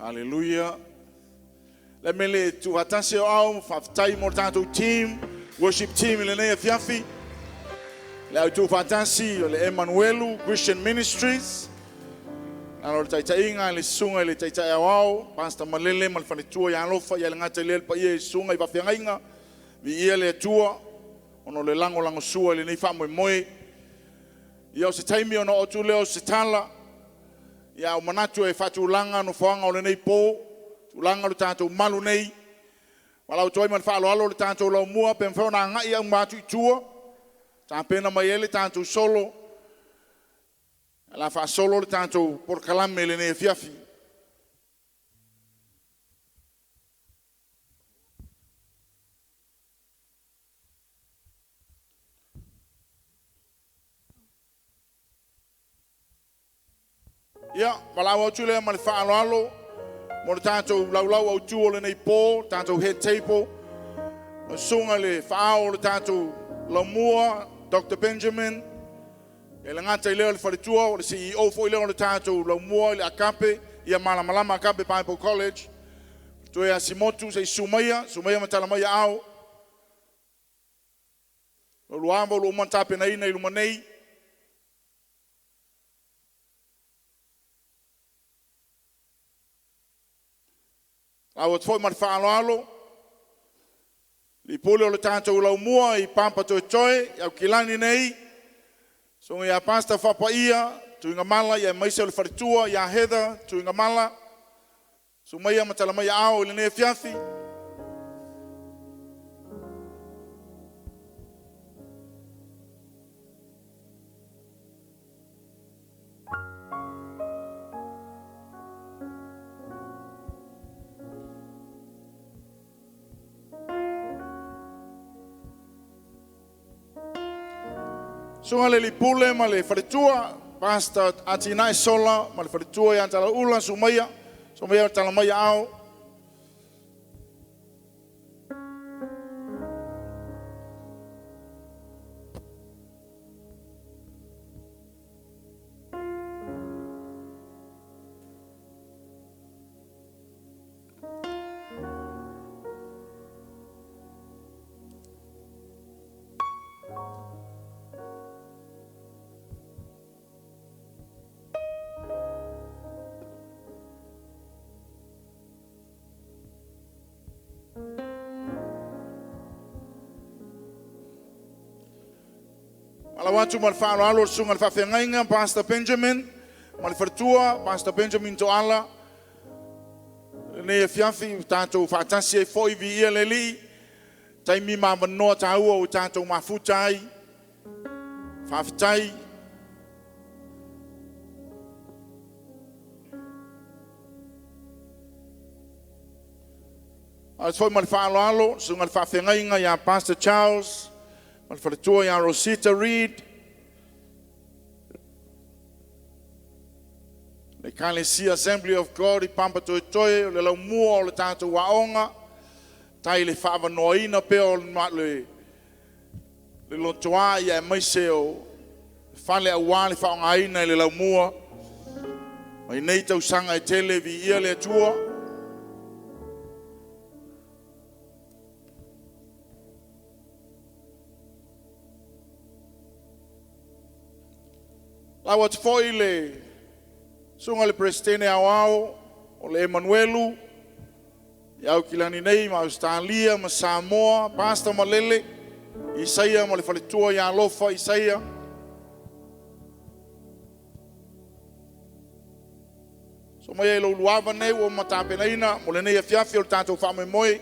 Hallelujah. Le mele tu atasi au fatai mo tatou team, worship team le nei fiafi. Le tu fatasi le Emmanuelu Christian Ministries. Alo taitainga le sunga le taitai au, Pastor Malele mal fanitua ya lofa ya ngata le pa ye sunga iba fiangainga. Vi ia le tua ono le lango sua le nei fa moe. Ia se taimi ono o tu leo se tala. Ia o manatu e fatu langa no foanga o le nei po. Tulanga le tātou malu nei. Walau toi man whaalo alo le tātou lau mua. Pen whaona ngai au mātu i tua. Tā pena mai ele tātou solo. La wha solo le tātou porkalame le nei fiafi. Ia, walau au tule man whaalo alo. Mo le tātou laulau au tūo le nei pō, tātou head table. O sunga le whaao le tātou laumua, Dr. Benjamin. E le ngata i leo le wharetua, o le CEO fo i leo le tātou laumua, le Agape, ia Malamalama Agape Bible College. Toe a simotu se Sumaia matalamaia au. Lo luamba lo umantape na ina i lumanei. Au at foi mar whaalo alo. Li pule o le tātou lau mua i pampa toi, au kilani nei. So ia pasta whapa ia, tuinga mala, ia maise o le wharitua, ia Heather, tuinga mala. So maia matala maia au ili ne fiafi. Sunga le lipule ma le wharetua, Pastor Atinai Sola, ma le wharetua ia tala ula, Sumaia tala maia au. Alawatu mal whaalo alo sunga le whawhengainga, Pastor Benjamin, mal wharetua, Pastor Benjamin Toala. Nei fiafi, tātou whaatasi e fōi vi ia le li. Taimi mā manoa tāua o tātou mafutai. Whawhitai. Al fōi mal whaalo alo, sunga le whawhengainga ia Pastor Charles. Mal wharetua ia 𝚟𝚒𝚍𝚑𝚝. Le Ecclesia Assembly of God i pampa toe le lau mua o le tātou waonga. Tai le whaavanoina pe o le lotoa ia e maise o whale a wā le whaongaina le lau mua. Mai nei tau sanga e tele vi ia le atua. Lau at foi le sunga le presidente au o le Emmanuelu. Iau kilani nei ma Australia ma Samoa, Pastor Malele. Isaia ma le whaletua ia lofa Isaia. So mai e lo luava nei o matapenaina mo le nei a fiafi o le tātou whamoemoe.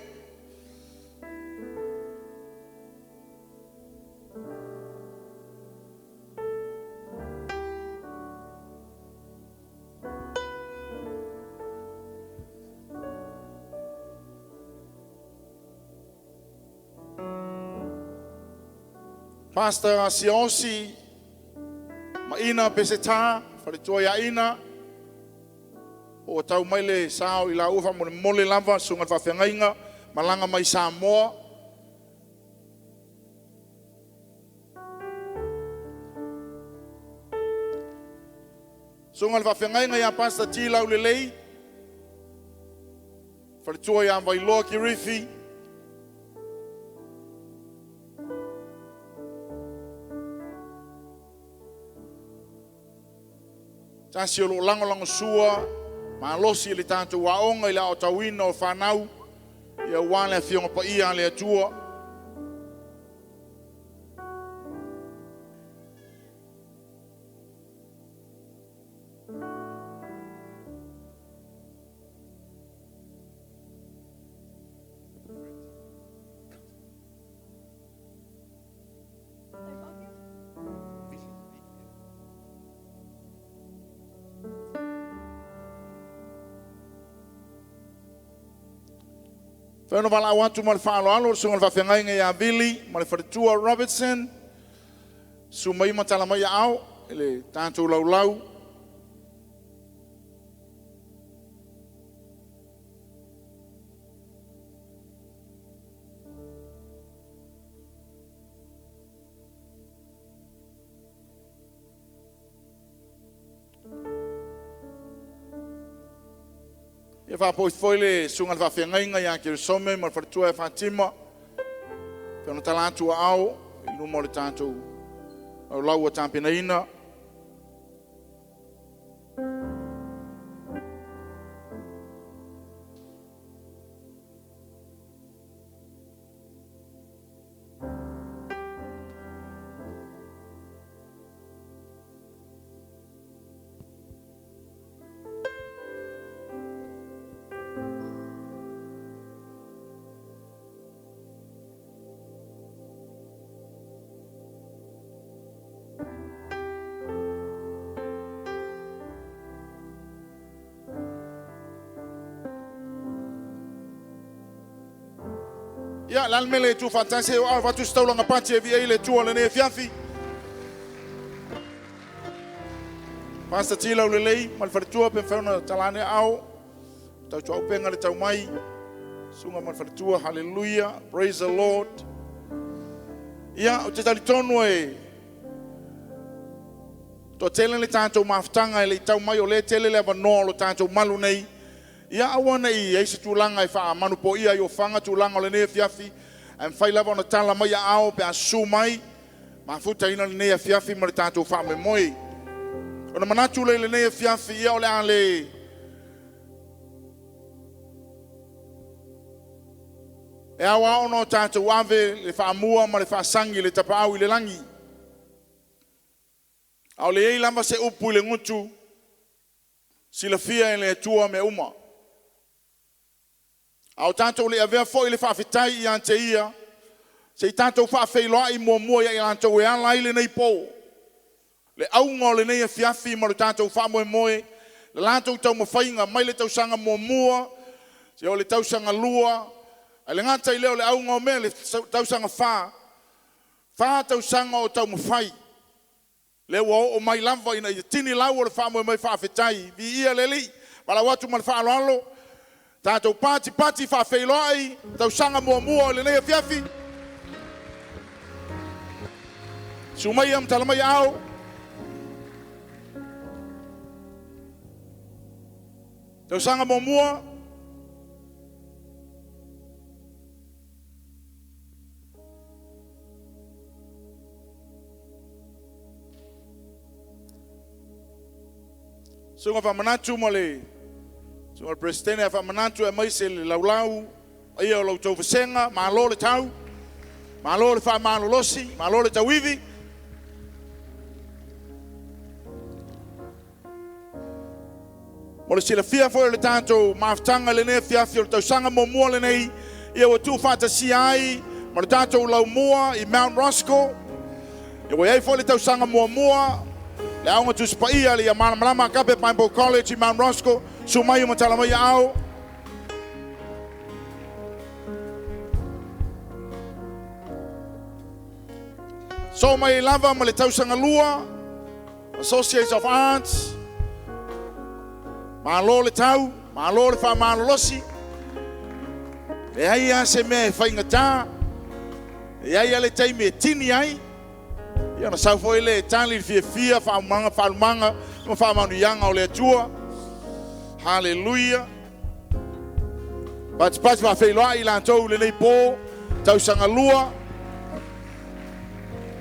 Pastor Siosi, Maina Peseta, Wharetua Ina, o tau mai le sao I la ufa mole lava, sunga whawhengainga, malanga mai Samoa. Sunga le whawhengainga ia Pastor Tilau le lei, whaletua ia wailoa ki rifi. Tasi o lo lango sua, ma losi le tātou waonga i la o tawina o whanau, ia wale a fionga pa ia le atua. Whāna wala watu ma le whaaloalo, sunga le whawhengainga ia Vili, ma le wharetua Robertson, su mai matala mai au, ele tātou laulau. Ia whapoi foile sunga le whawhengainga ia Kirisome, ma le wharetua e Fatima. Whāna talātua au, i lumo le tātou au lau a tāpena ina. Ia lalmele tu fantasi o a watu staulanga pati e via ile tu le ne fiafi. Pasta tila le lei mal fartua pe fauna talane au. Tau tu penga le tau mai. Sunga mal fartua hallelujah, praise the Lord. Ia o te tali tonu e to tele le tanto maftanga le tau mai o le tele le vano lo tanto malu nei. Ia awana I eise tūlanga I wha manu po ia I o whanga tūlanga o le nea fiafi. Am whai lava ona tala mai a ao pe a su mai. Ma futa ina le nea fiafi ma le tātou wha me moi. Ona manatu le nea fiafi ia o le a le. E awa ono tātou ave le wha mua ma le wha sangi le tapa au I le langi. Au le ei lava se upu I le ngutu. Sila fia le tua me uma. Au tātou le avea fo I le whawhitai I ante ia. Se I tātou whawheiloa I mua ia I antou e ala I le nei pō. Le aunga o le nei e fiafi ma le tātou whamoe moe. Le lātou tau mawhainga mai le tausanga mua. Se o le tausanga lua. A le ngata I leo le aunga o mea le tausanga wha. Wha tausanga o tau mawhai. Le o mai lava ina I tini lau o le whamoe mai whawhitai. Vi ia le li. Wala watu ma le whaaloalo. Tātou pati whawheiloai, tau sanga mua o le nei fiafi. Sumai am talamai au. Tau sanga mua. Sunga whamanatu mo le. So al presidente fa manatu e mai se le laulau ia o lau vesenga ma lo le tau ma lo le fa ma lo losi ma lo le tawivi mo le sila fia fo le tanto maftanga le ne fia fio tau sanga mo mo le nei ia o tu fantasia ai mo le tanto lau mua I Mount Roscoe e o ai fo le tau sanga mo le aunga tu spaia le Malamalama Agape Bible College I Mount Roscoe sumai mo tala mai au. So mai lava mo le tausanga lua. Associates of Arts. Ma lo le tau, ma lo le wha malo losi. E ai a se me whainga tā. E ai a le teime e tini ai. Ia na sau foi le tali fia whaumanga, ma whamanu ianga o le atua. Hallelujah. Pati whawheiloa I lantou le nei pō, tausanga lua,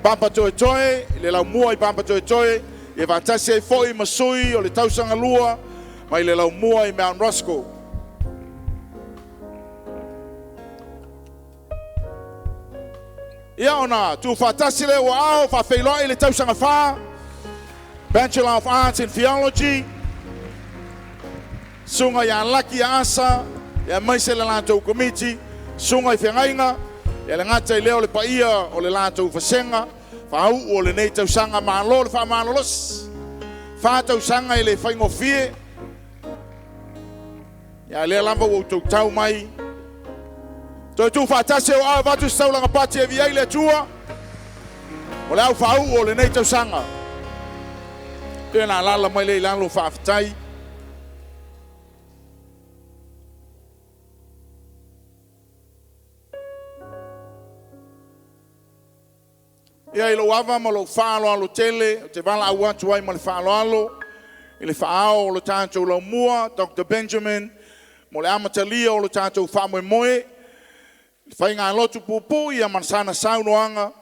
pampa toe toe, le lau mua I pampa toe toe, e vantasi ai fōi masui o le tausanga lua, mai le lau mua I Mount Roscoe. Ia ona, tu whatasi le o ao, whawheiloa I le tausanga wha, Bachelor of Arts in Theology, sunga ia laki a asa, ia maise le lantou komiti, sunga I whengainga, ia le ngata I leo le paia o le lantou whasenga, whau o le nei tausanga malo, le wha malolos, wha tausanga I le whaingofie, ia le lamba o tau mai, toi tu whatase o au vatu staulanga pati e viai le tua, o le au whau o le nei tausanga, tēnā lala mai le lalo whaafitai, ia I lo ava ma lo whaaloalo tele, te wala au atu ai ma le whaaloalo, I le whaao o lo tātou lau mua, Dr. Benjamin, mo le amatalia o lo tātou whamoemoe, le whainga lotu pūpū ia mansana saunoanga,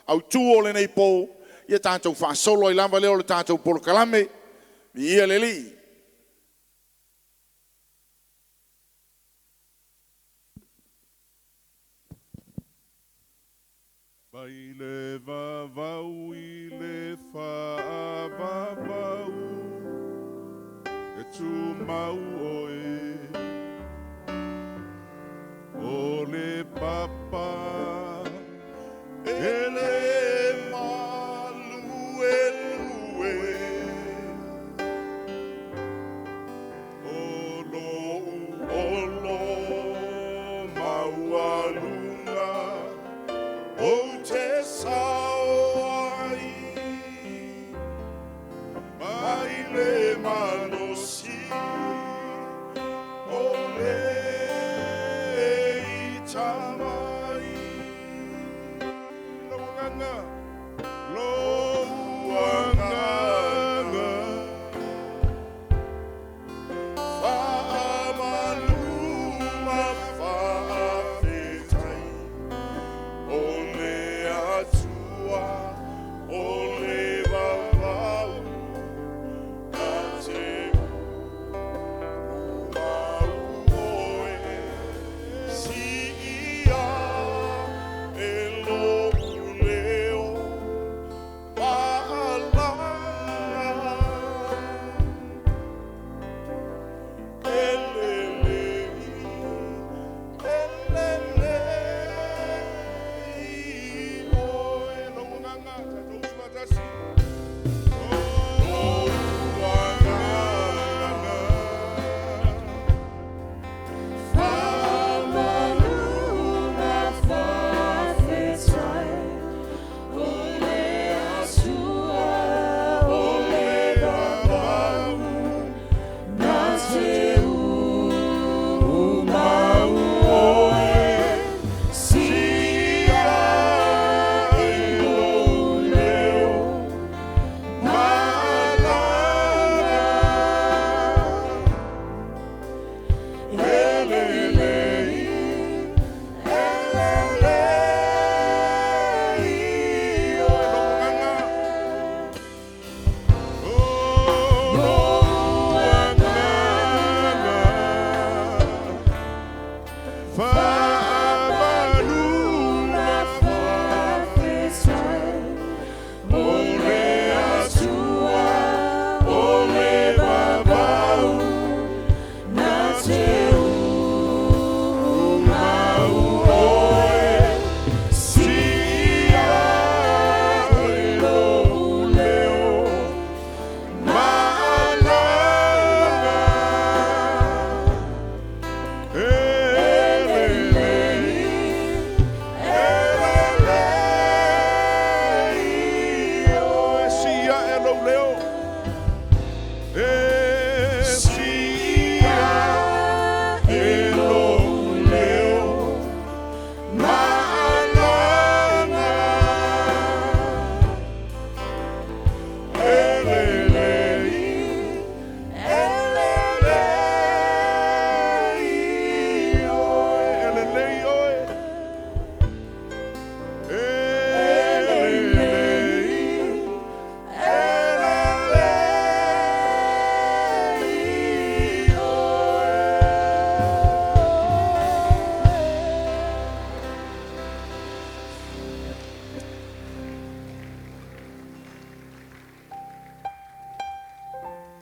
au tū o le nei pō, ia tātou whaasolo I lava leo le tātou polokalame, vi ia le li. Mai le vavau I le whaavavau E tu mau oe O le papa E le malu e lue O lo mau alunga O te sauai, mai le manosi, o le itamai. Loanganga, whaamaluma whaafetai.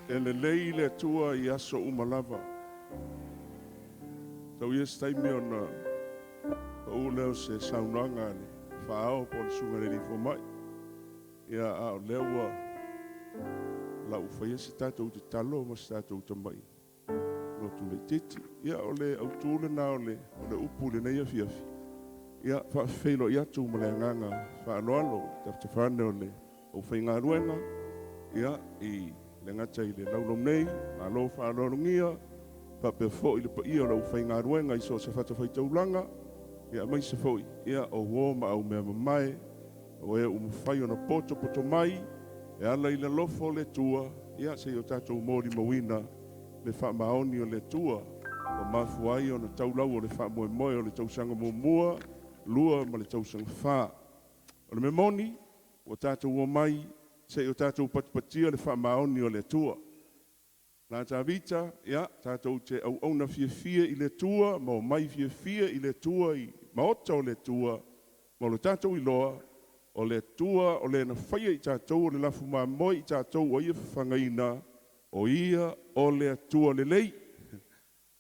e le lei le tua I aso umalava. Tau ia staimi ona o leo se saunanga ni whaao po le sunga le rifo mai. Ia a leo wa la uwhaia si tātou te talo ma si tātou te mai. No tu le titi. Ia o le au tūle na o le upu le neia fiafi. Ia whaafeilo ia tū ma le anganga whaanoalo te whane o le o whainga ruenga. Ia I le ngata I le laulom nei, ma lo whaanoalongia, pe fo I le pa ia o lau whainga ruenga I so se whatawhai taulanga. Ia mai se foi, ia o woma au mea mamae, o e umawhai o na poto mai, e ala I le lofo le tua, ia se o tātou mōri mawina, le whaamaoni o le tua, o mafuai o na taulau o le whaamoe o le tausanga mua, lua ma le tausanga wha. O le memoni, o tātou o mai, se o tātou patipatia le whaamaoni o le tua. Nā tā vita, ia, tātou te au auna fia I le tua, ma o mai fia I le tua, I maota o le tua, ma o le tātou I loa, o le tua, o le na whaia I tātou, o le lafu moi I tātou, o ia whangaina, o ia, o le tua le lei.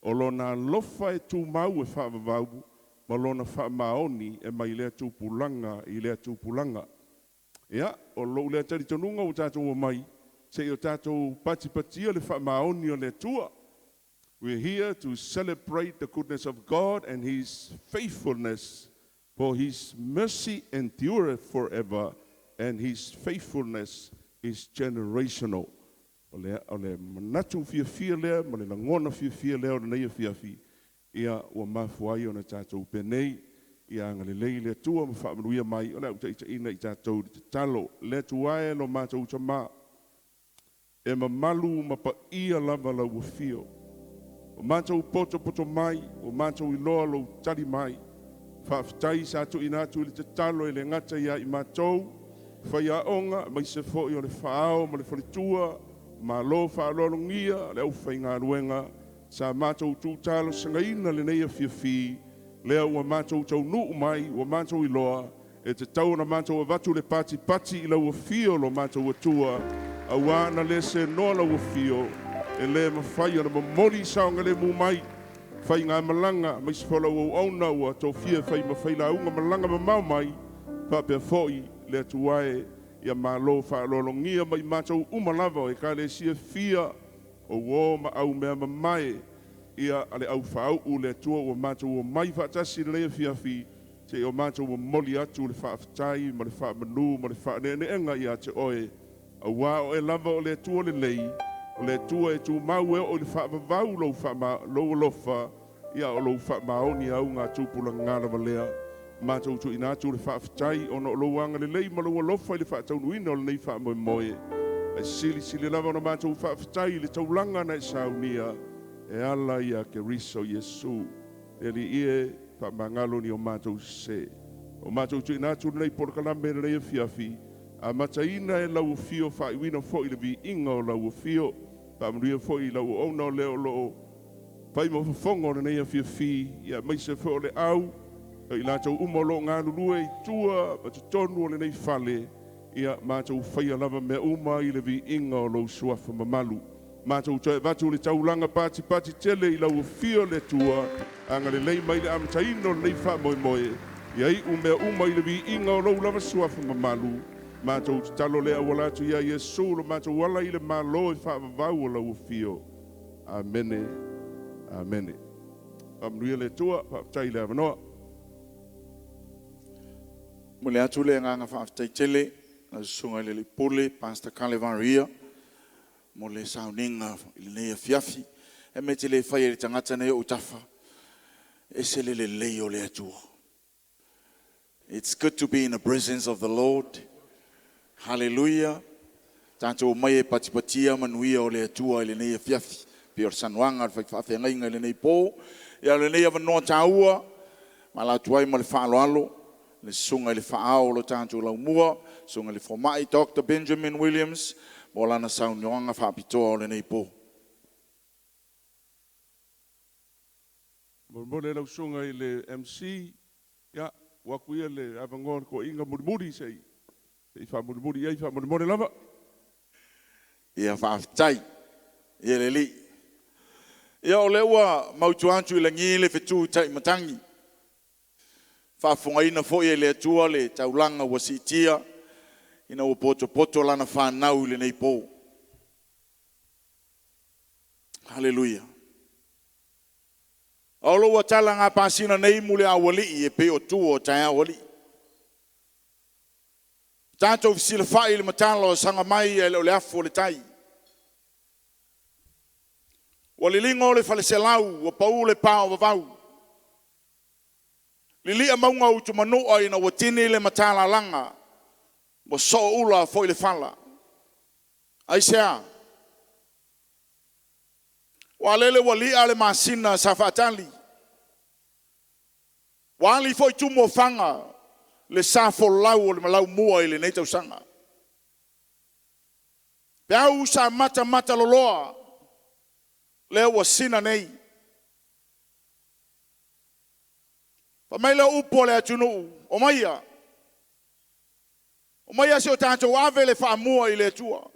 O lo nā lofa e tū mau e whaavavau, ma lo na whaamaoni e mai le tū pulanga I le tū pulanga. Ia, o lo le tari tonunga o tātou o mai, se o tātou patipatia le whaamaoni o le tua. We're here to celebrate the goodness of God and His faithfulness, for His mercy endureth forever, and His faithfulness is generational. O le manatu fia lea, ma le langona fia lea o le neia fiafi, ia ua mafuai o na tātou penei, ia ngale leile tua ma whaamanuia mai, o le au ina I tātou te talo, le tuae lo mātou tama, e mamalu ma pa ia lava lau wafio. O mātou poto mai, o mātou I loa lau tari mai, whaafitai sa tu ina atu I le te talo e le ngata ia I mātou, whaia onga, mai se fo I o le whaao, ma le whalitua, ma lo whaalolongia, le au whainga ruenga, sa mātou tū talo sangaina le neia fiafi, lea ua mātou tau nuu mai, ua mātou I loa, e te tau na mātou avatu le pati I lau wafio lo mātou atua, au ana le se noa lau wafio, e le mawhai ana mamori saonga le mu mai, whai ngā malanga, mai se whala au auna ua tō fia whai mawhai la unga malanga mamau mai, whapea foi le atuae, ia mālo whaalolongia mai mātou umalava, e ka le sia fia, o wō ma au mea mamae, ia ale au whaau u le atua ua mātou o mai whaatasi le lea fiafi, te o mātou o moli atu le whaafitai, ma le whaamanu, ma le whaaneenga ia te oe, a wā o e lava o le atua le lei, o le atua e tū mau e o le whaamavau lou lofa, ia o lou whaamaoni au ngā tūpula ngāra valea, mātou tu ina atu le whaafitai, o no lou anga le lei, ma lou lofa I le whaataunuina o le nei whaamoe moe, e sili lava o na mātou whaafitai, le taulanga na e saunia, e ala ia ke riso Yesu, e li ie whaamangalo ni o mātou se. O mātou tu ina atu le nei porkalame le lei fiafi, a mataina e lau fio whaiwina fo I le vi inga o lau fio, pāmanuia fo I lau ona o leo loo, pai mo whafonga o le nei fiafi, ia mai se fo le au, I lātou umolo ngā lulue I tua, ma te tonu o le nei whale, ia mātou whaia lava mea uma I le vi inga o lau suafa mamalu. Mātou toe vatu le taulanga pati tele I lau fio le tua, anga le lei mai le amataino le nei wha moe, iai umea uma I le vi inga o lau lava suafa mamalu, mātou te talo lea walatu ia Yesu, lo mātou wala I le malo I whaavavau o lau fio. Amene, amene. Amnuia le tua, whaafitai le avanoa. Mo le atu le nganga whaafitai tele, na sunga le pole, Pastor Kalevan Ria, mo le sauninga I le neia fiafi, e me te le whai e tangata nei o tafa, e se le lei o le atua. It's good to be in the presence of the Lord. Hallelujah. Tātou mai e patipatia manuia o le atua I le neia fiafi, pe o sanuanga al whaiwhawhenga I le nei pō, e le neia wanoa tāua, ma la tuai ma le whaaloalo, le sunga le whaao lo tātou laumua, sunga le whamai Dr. Benjamin Williams, mo lana saunioanga whaapitoa o le nei pō. Mo le lau sunga I le MC, ia, wakuia le avangon ko inga murimuri sei. I wha murimuri, ia I wha murimuri lava. Ia whaafitai, Yeleli. Ia o le ua mautuantu I le ngi le fetu tai matangi. Whafungaina fo I le atua le taulanga wa sitia. Ina o poto lana whanau le nei pō. Hallelujah. Olo wa tala ngā pasina nei mule awali I pe o tu o tai awali. Tātou fisila whai le matalo sanga mai e le afo le tai. Walilingo le faleselau wa pau le pao wavau. Lilia maunga utu manua ina watini le matala langa. Mo so ula fo le fala. Aisea. Walele walia le masina safatali. Wali fo tumo fanga le safo lau le malau mua I le nei tausanga. Peau sa mata loloa. Leo wa sina nei. Pamaila upo le atunu. O maia. O maia se o tātou ave le whaamua I le atua.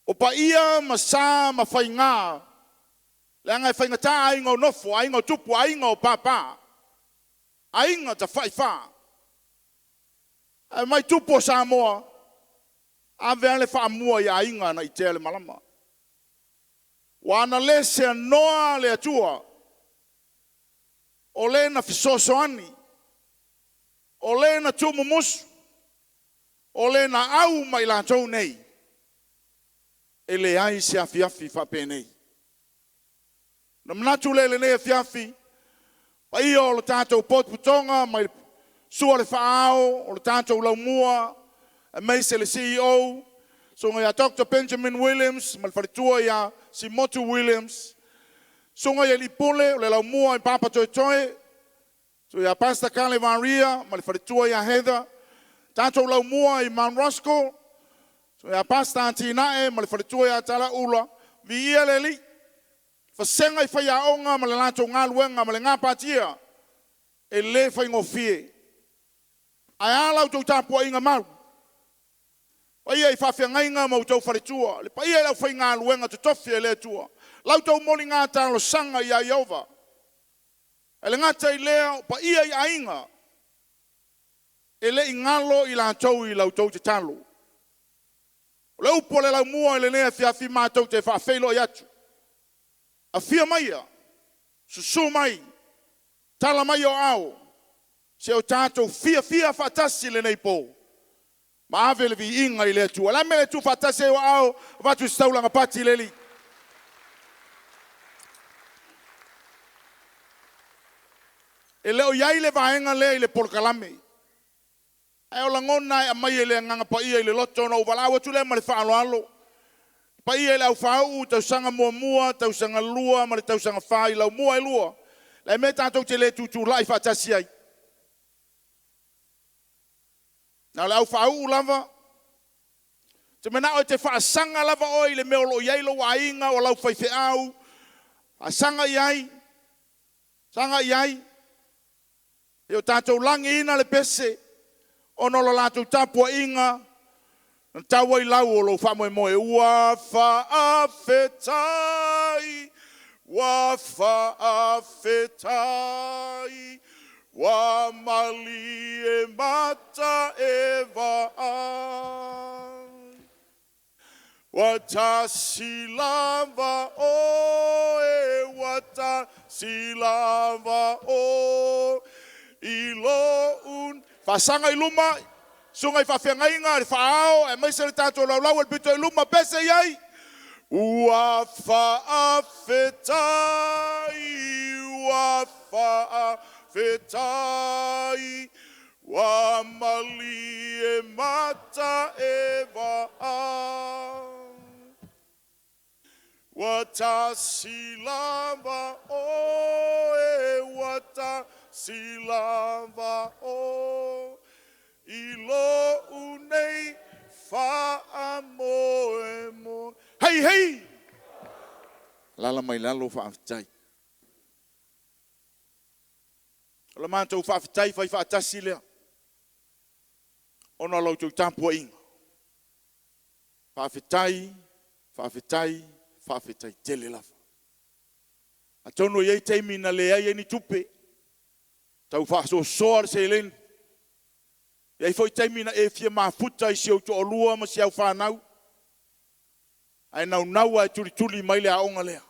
O pa ia masa ma whainga. Le angai whainga tā ainga o nofo, ainga o tupu, ainga o papa. Ainga ta whaifa. Ai mai tupu o Samoa. Ave le whaamua I ainga na I te le malama. Wana le se noa le atua. O le na fisosoani. O le na tumumus. O le na au mai lantou nei. E le ai se afiafi whapenei. Na manatu le nei afiafi. Pa ia o le tātou potputonga mai sua le whaao. O le tātou laumua. E mei se le CEO. So ngai a Dr. Benjamin Williams. Ma le wharitua ia si Motu Williams. So ngai a lipole. O le laumua I Papa Toe. So ia Pastor Kale Maria. Ma le wharitua ia Heather. Tātou laumua I Mount Roscoe. So ia Pastor Antinae. Ma le wharitua ia Tala Ula. Vi ia le li. Whasenga I whaiaonga. Ma le lato ngā luenga. Ma le ngā patia. E le whaingofie. Ai alau tau tāpua inga mau. Paia I whawhia ngainga mau tau wharitua. Le paia I lau whai ngā luenga te tofi e le tua. Lau tau moli ngā tālo sanga I a Iova. E le ngata I lea, paia I ainga. E le ingalo I la tau I lau tau te talo. Le upo le lau mua I le nea whiawhi mātou te whawhelo I atu. A whia maia. Susu mai. Tala mai o ao. Se o tātou whia whatasi le nei pō. Ma ave le vi inga I le atua. La me le tu whatase o ao, watu staulanga pati le li. E leo iai le vaenga le I le polkalame. E o langona e mai le nganga pa ia I le loto na uvalawa tu le ma le whaaloalo. Pa ia le au whau, tau sanga mua, tau sanga lua, ma le tau sanga whai, lau mua I lua. Le me tātou te le tutu lai whatasi ai. Nā le au whau lava. Te mena o te whaasanga lava oi le meolo iai lo wainga o lau whaife au. A sanga iai. Sanga iai. E o tātou langi ina le pese. O nolo lātou tāpua inga. Nā tāua I lau o lo whamoe moe. Ua whaafetai. Ua whaafetai. Wa mali e mata e vai. Wa tasi lava o e wa tasi lava o I lo un. Fasanga I luma. Sunga I whawhenga inga I whaao. E maise le tātou lau lau e pito I luma pese iai. Ua whaafetai. Ua whaafetai. Fetai wa mali e mata e vai. Wa tasi lava o e wa tasi lava o I lo unei wha moe mo. Hei! Lala mai lalo whaafetai. La mātou whawhitai whai whaatasi lea. Ona lau tau tāpua inga. Whawhitai whawhetai tele lafa. A tono iei teimi na le ai ni tupe. Tau whaaso soar se len. Iei foi teimi na e fia mafuta I siau to olua ma siau whanau. Ai nau ai tuli mai le aonga lea.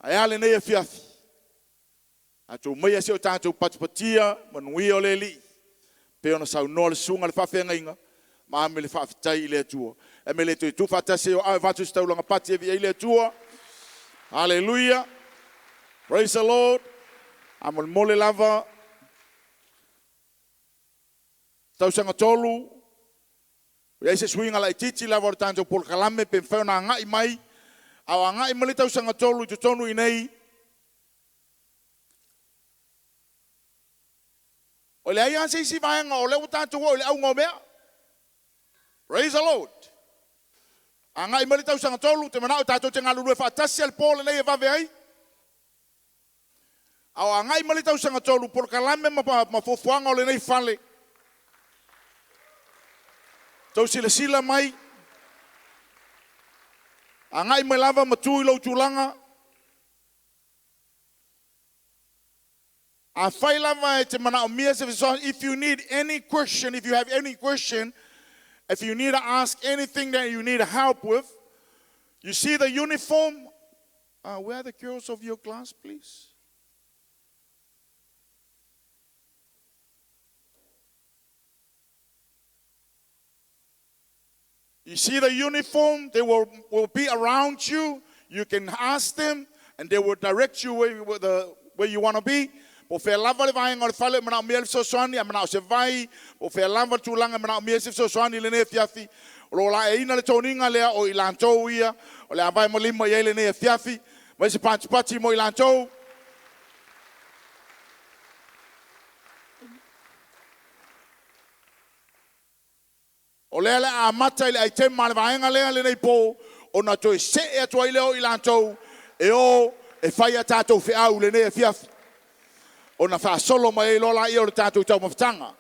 Ai ale nei e fiafi. A tau mai a siau tātou patipatia, manui o le li. Peo na sau noa le sunga le whawhenga inga. Ma me le whawhetai I le atua. E me le tui tu whatase o ai watu staulanga pati e vi le atua. Hallelujah. Praise the Lord. Amal mole lava. Tau sanga tolu. Ia se swinga la titi lava o tanto por kalame pe whauna ngai mai. Awa ngai mali tau sanga tolu I tonu I nei. O le ai anse isi vaenga o le o tanto o le au ngomea. Praise the Lord. Angai mali tau sanga tolu te mana o tato te ngalu e whaatasi al pole nei e vave ai. Au angai mali tau sanga tolu por kalame ma fofuanga o le nei fale. Tau sila mai. Angai mai lava matui lau tulanga. A fai lava e te mana o mia se if you need any question, if you have any question, if you need to ask anything that you need help with, you see the uniform. Where are the girls of your class, please? You see the uniform, they will be around you. You can ask them, and they will direct you where you want to be. O fe lava le vai ngol fale mana mel so swani mana se vai o fe lava tulanga mana mel so swani le ne fiafi o la e ina le toninga le o ilanto ia o le vai mo limo ye le ne fiafi vai se pati mo ilanto o le a mata le ai te mal vai ngale le nei po o na to se e to ile o ilanto e fai tato fe au le ne fiafi o na wha solo mai lola I o le tātou tau mawhtanga.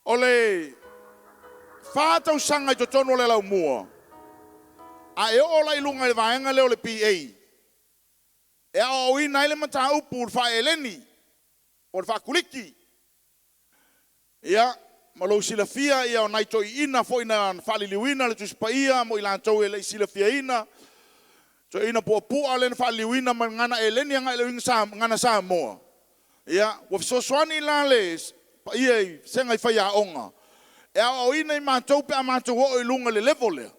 O le whātau sanga I to tono le lau mua. A e o lai lunga le vaenga leo le PA. E a o ina ele mata upu ur wha eleni. O le wha kuliki. Ia. Malo sila fia ia o naito I ina fo ina whaliliwina le tuspaia mo ilantou e le sila fia ina. So ina pua le whaliliwina ma ngana e leni anga ele ngana sa moa. Ia, wafisoswani la le ia I senga I whaia onga. E o ina I mātou pe a mātou o ilunga le level le.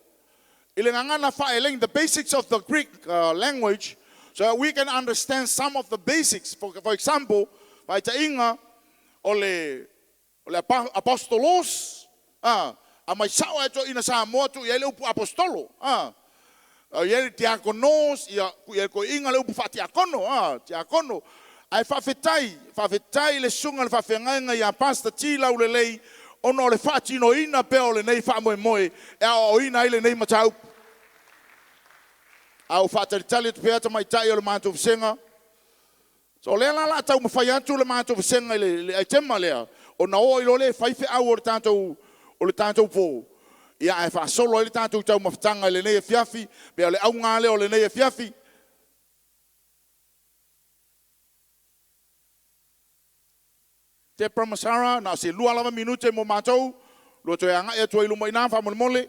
Ile ngana whaeleng, the basics of the Greek language, so we can understand some of the basics. For example, vaita inga o le apostolos, a mai sao e to ina sa motu I le upu apostolo, ia diakonos, ia ko inga le upu fatiakono, diakono, ai whawhetai le sunga le whawhengainga ia pasta tila ule lei, ono le whaatino ina peo le nei whaamoe e o ina ile nei matau. Au whaataritali tu peata mai tai o le mātou visenga. So lea la tau mawhai atu le mātou visenga le aitema lea. O na o ilo le whaife au o le tātou pō. Ia e whaasolo le tātou tau mawhtanga le nei e fiafi, pea le au ngāle o le nei e fiafi. Te pramasara, na se lua lava minute mo mātou, lua toi anga e toi luma ina wha mole.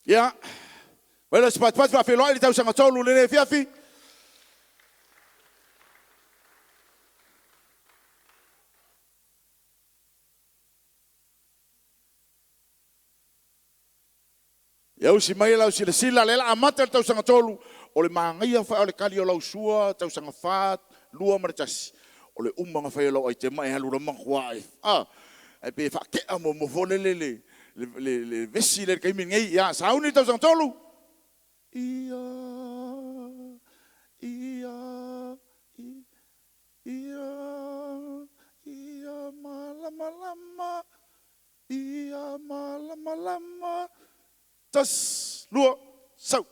Ia, wela sipat wa wheloi li tau sanga tolu le ne fiafi. Ia usi mai lau sila lela amata le tau sanga tolu. O le mangaia whai o le kali o lau sua, tau sanga whaat, lua maritasi. O le umanga whai o lau ai te mai halura mangua e. E pe whakea mo fole le vesi le kaimi ngai ya sauni tau sang tolu ia malamalama ia malamalama Tas, lua, sau.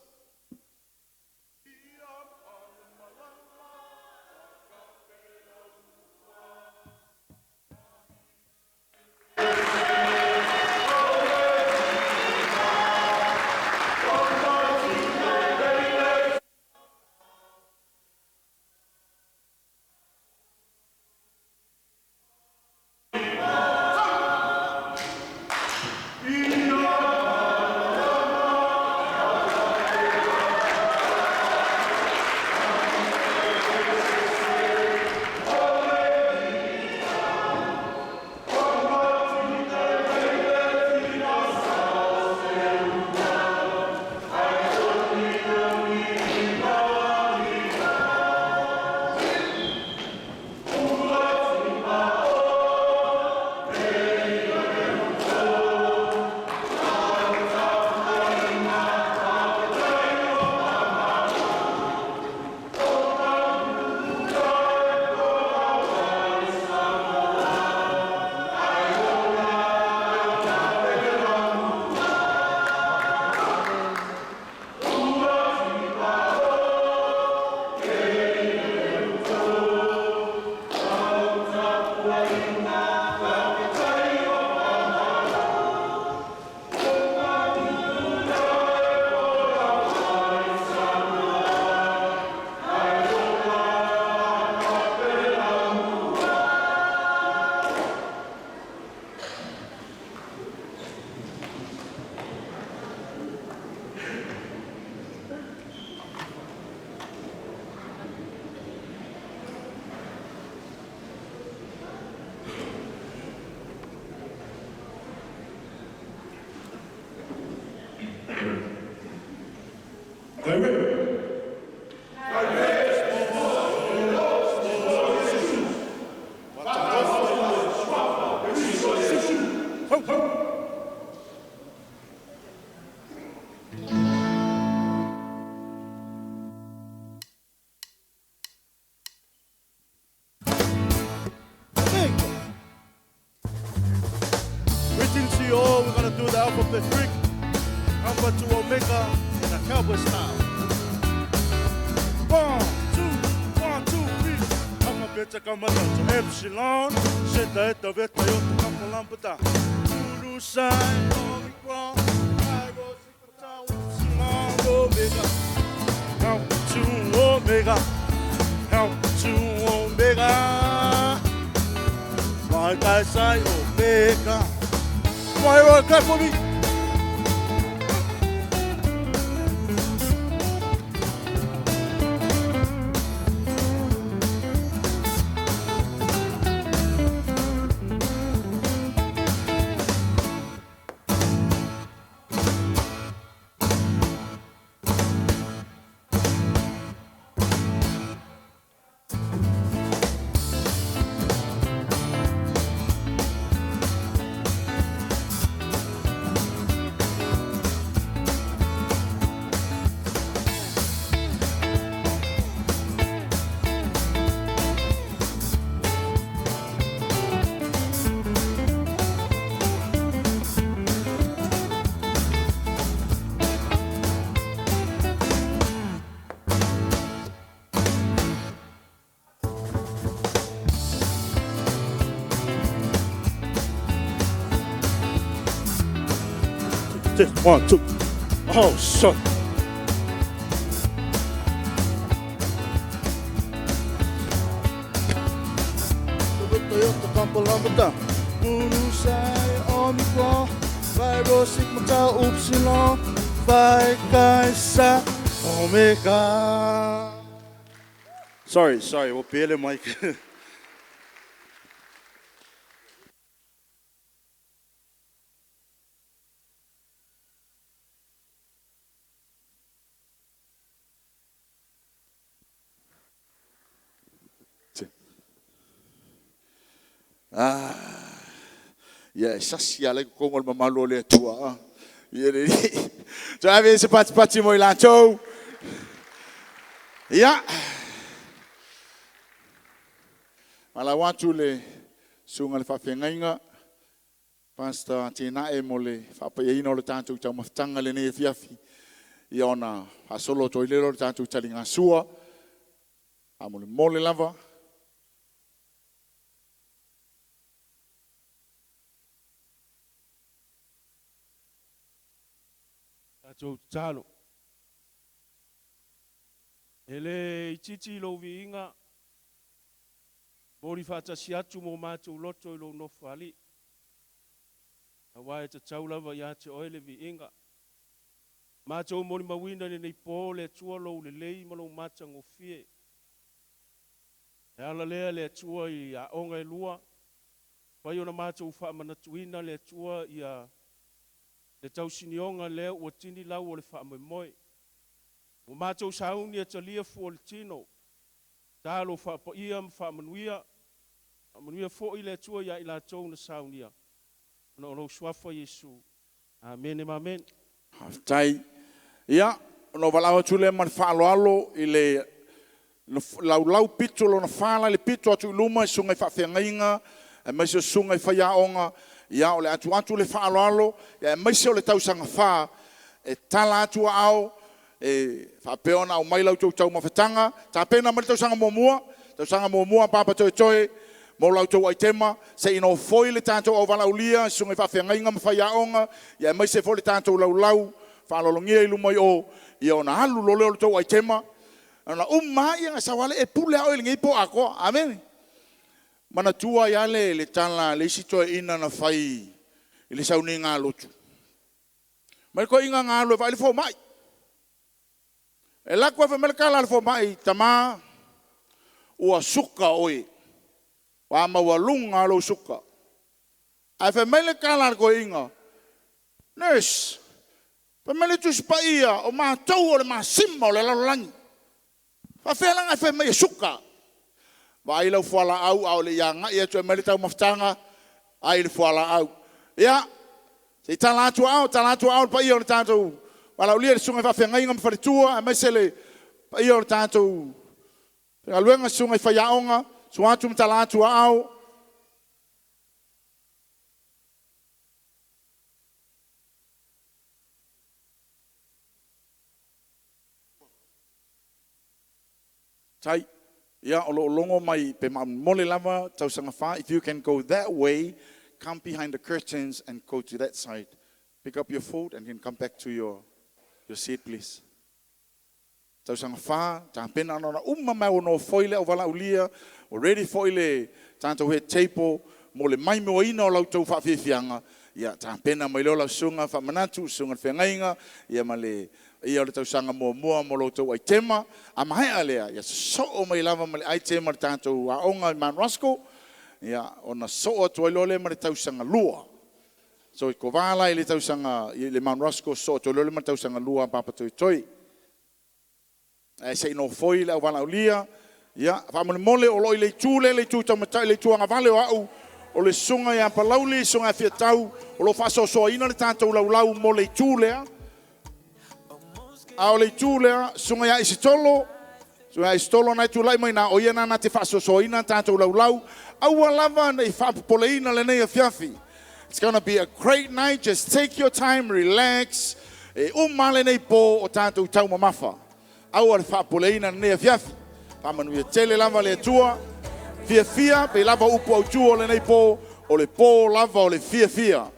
Greetings to you all. We're going to do the alphabet trick. Number to Omega in a cowboy style. 1, 2, 3. Alphabet kamalanta epsilon. Senta eta veta yota kamalambata. Ulusai omicron. Pyro sikata epsilon omega. Count to Omega. Count to Omega. My guys say Omega. Why you clap for me? This 1, 2. Oh, son. Toyota Kampalambata. Ulusai Omicron. Pyro Sigma Upsilon. Phi Chi Omega. Sorry, we'll pay the mic. Yeah, sasia le kongol mamalo le tua. Yeah, so I mean, pati mo ilancho. Yeah. Mala watu le sunga le fafengainga. Pastor tina e mole whapaeina o le tātou tau mawhtanga le ne fiafi. I ona hasolo toi lero le tātou talinga sua. A mole lava. Tātou tālo. Ele I titi lo vi inga. Mori whātasi atu mō mātou loto I lo nofu ali. A wae ta taulawa I ate oele vi inga. Mātou mori mawina ni nei pō le atua lo le lei ma lo mātang o fie. E ala lea le atua I a onga e lua. Pai ona mātou wha manatuina le atua I a le tausinionga lea ua tini lau o le wha moe. O mātou sauni e talia fu o le tino. Tālo wha pa ia ma wha manuia. Manuia fo I le atua ia I la tau na saunia. Na ono swafa Yesu. Amen e amen. Haftai. Ia, no valawa tule man whaaloalo I le lau pito lo na whala le pito atu luma I sunga I whawhengainga. E maise sunga I whaiaonga. Ia, o le atu le whaaloalo. Ia, e maise o le tausanga wha. E tala atu ao. E whapeona au mailau tau mawhetanga. Ta pena mali tausanga muamua. Tausanga muamua papa toe toe. Mo lau tau aitema, se ino foi le tātou au wala ulia, sunga I whawhengainga ma whaiaonga, ia mai se foi le tātou lau, whalolongia I lumai o, ia ona halu lo leo le tau aitema, ana mai nga sawale e pule au ilingi po ako, amen. Mana tua ia le tala, le isi toi ina na whai, I le sauni ngā lotu. Mai ko inga ngā lo e whaile fo mai. E lakwa wha melekala le fo mai, tama, ua suka oi. Wa mawalunga lo suka. Ai fa mele kala ko inga. Nurse. Fa mele tu spaia o ma tau o le ma simma o le lalangi. Fa felanga fa me suka. Wa ilo fala au le yanga ia tu mele tau maftanga. Ai le fala au. Ya. Se talatu au pa ia o tanto. Wala ulia le sunga fa fenga inga fa tua, ma sele pa ia o tanto. Fa luenga sunga fa yaonga. Suatu mtalatu au. Tai, ia o longo mai pe mole lava tau sanga wha. If you can go that way, come behind the curtains and go to that side. Pick up your food and then come back to your seat, please. Tau sanga wha, ta pena ana mai o no foile o wala ulia. Already foile tanto he table mo le mai mo ina o lau tau whawhiwhianga. Ia ta pena mai lola sunga whamanatu, sunga whengainga. Ia male ia le tau sanga mua mo lau tau aitema. A mahai alea, ia so o mai lava male aitema le tanto aonga I Man Rasko. Ia ona so o tuailole male tau sanga lua. So I ko wala I le tau sanga, le Man Rasko so o tuailole male tau sanga lua papa toi. E se ino foile o wala ulia. Ya, famole mole o loi le tu tamatai le tu anga vale o au o le sunga ya palauli sunga fia tau o lo faso so ina le tanto lau mole tule a o le tule sunga ya isitolo sunga isitolo na tu lai mai na o ia na te faso so ina tanto lau au lava na fa poleina le nei fiafi. It's going to be a great night. Just take your time, relax. E male nei po o tanto tau mamafa. Au al fa poleina nei fiafi. Pamanu ia tele lava le tua, fia, pe lava upo au tua le nei po, o le po lava o le fia.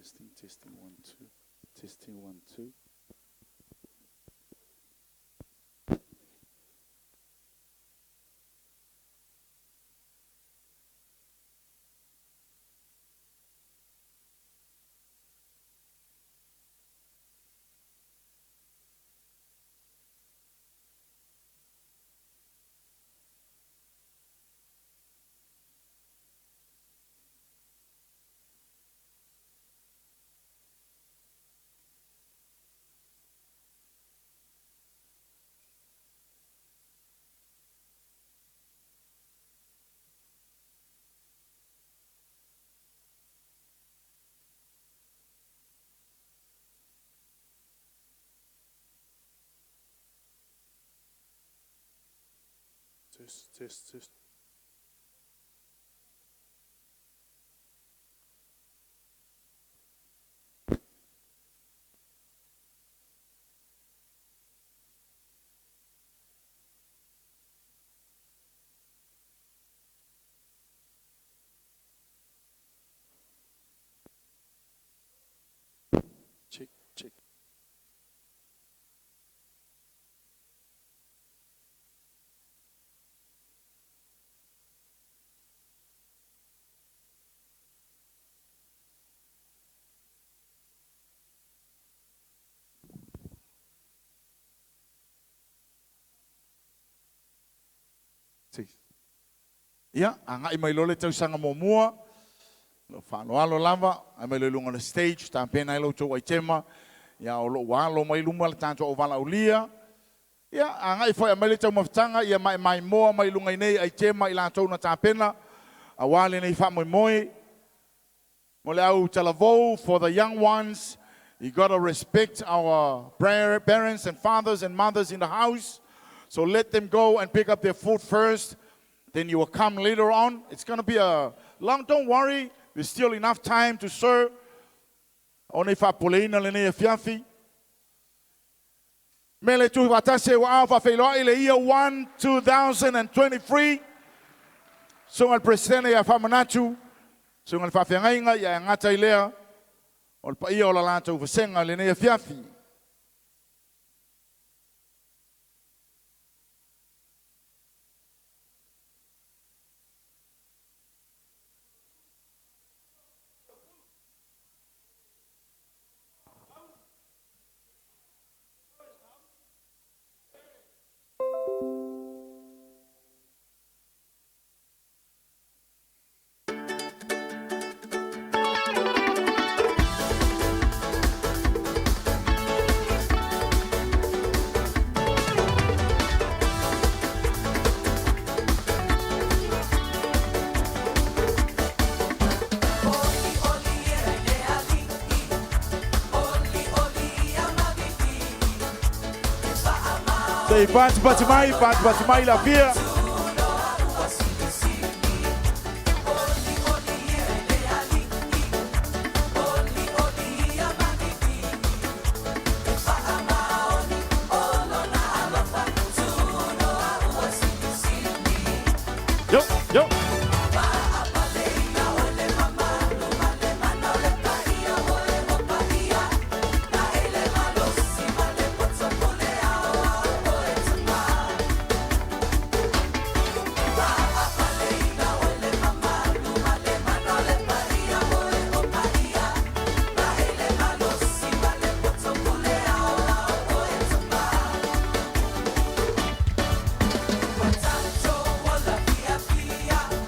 Testing, 1, 2. Testing, 1, 2. Test. Check. Ia, anga mai lole tau sanga mua. Lo whanoalo lava, ai mai le lunga na stage, ta pena ilo tau 𝚘𝚘𝚦𝚘𝚘. Ia o lo walo mai lunga le tanto o vala ulia. Ia, anga i foi mai le tau mawhtanga, ia mai moa mai lunga nei 𝚘𝚘𝚦𝚘𝚘 ila tau na ta pena. A wale nei wha moi. Mo le au talavou, for the young ones, you gotta respect our parents and fathers and mothers in the house. So let them go and pick up their food first. Then you will come later on. It's going to be a long, don't worry. There's still enough time to serve. Only fa poleina le ne fiafi. Mele tu watase wa alfa feiloa ile year 1, 2023. Sungal presidente ya famanatu. Sungal fa fiangainga ya ngata ilea. Ol pa ia ola lanta ufasenga le ne fiafi. Say, Patimai la pia. Yo.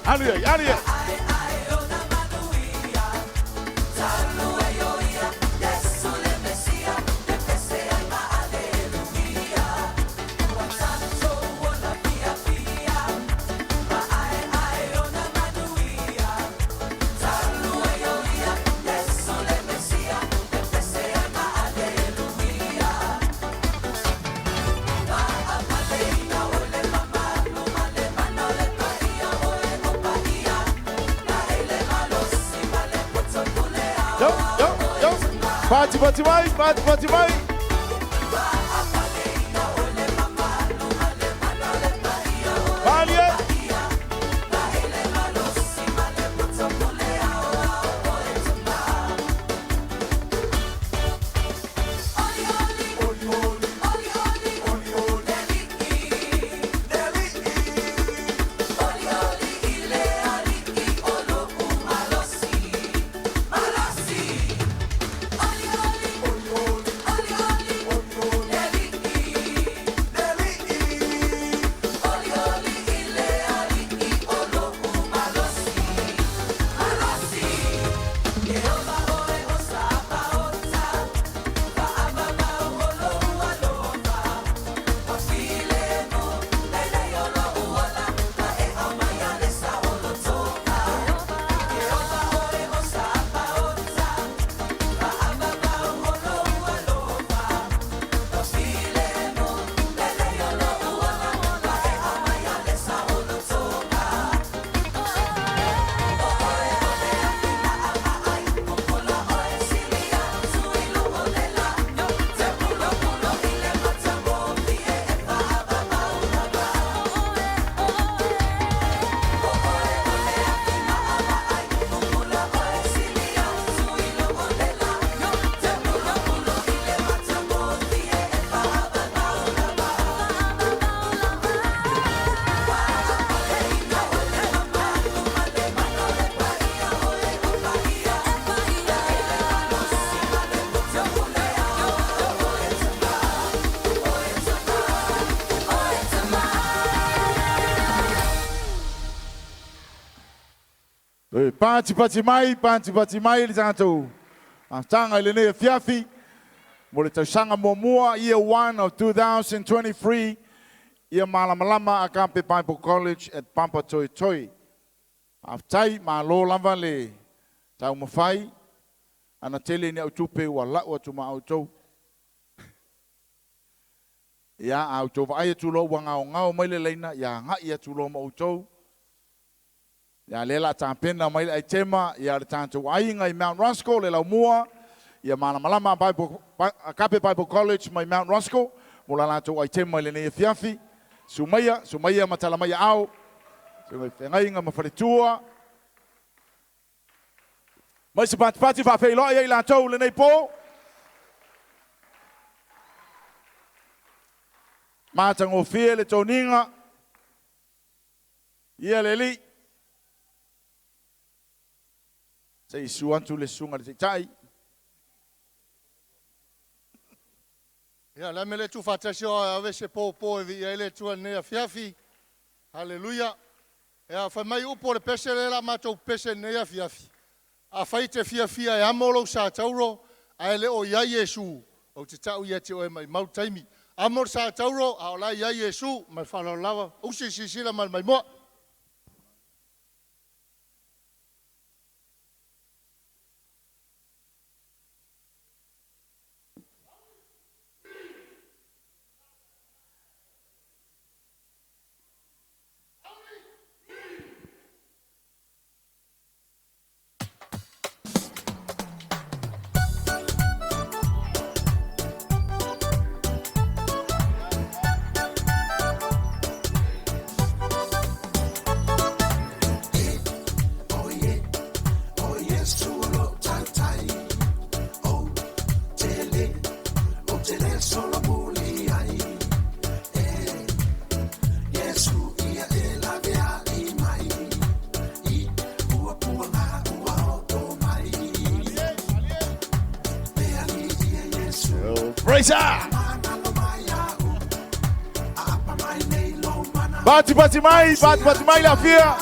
Hallelujah. Patimai. Pāti mai le tātou. Tanga i le nei fiafi. Mo le tausanga mua year 1 of 2023. Ia Malamalama Agape Bible College at 𝚑𝚘𝚙𝚎𝚘𝚘. Aftai ma lo lava le tau mawhai. Ana tele ni au tupe wa lau atu ma au tau. Ia au tau wa aia tulo wa ngao mai le leina. Ia ngai tulo ma au tau. Ia lela tāpena mai le aitema. Ia le tātou ainga i Mount Roscoe le lau mua. Ia Malamalama Agape Bible College mai Mount Roscoe. Mola lātou aitema le nei fiafi. Sumaya matalamaya au. Ngai ngā mawharetua. Mai se pati whawhei loa i lātou le nei pō. Mātango whie le tōninga. Ia le li. Se isu antu le sunga le te tai. Ia, la mele tu whatasio a vese pō e vi ia ele tua nea fiafi. Hallelujah. Ia, whai mai upo le pese le la mātou pese nea fiafi. A whai te fiafia e amolo sa tauro, a ele o ia Yesu. O te tau ia te oe mai mau taimi. Amor sa tauro, a o la ia Yesu, mai whanau lawa. Usi sisila mai moa. Praise God. Pati mai la fia.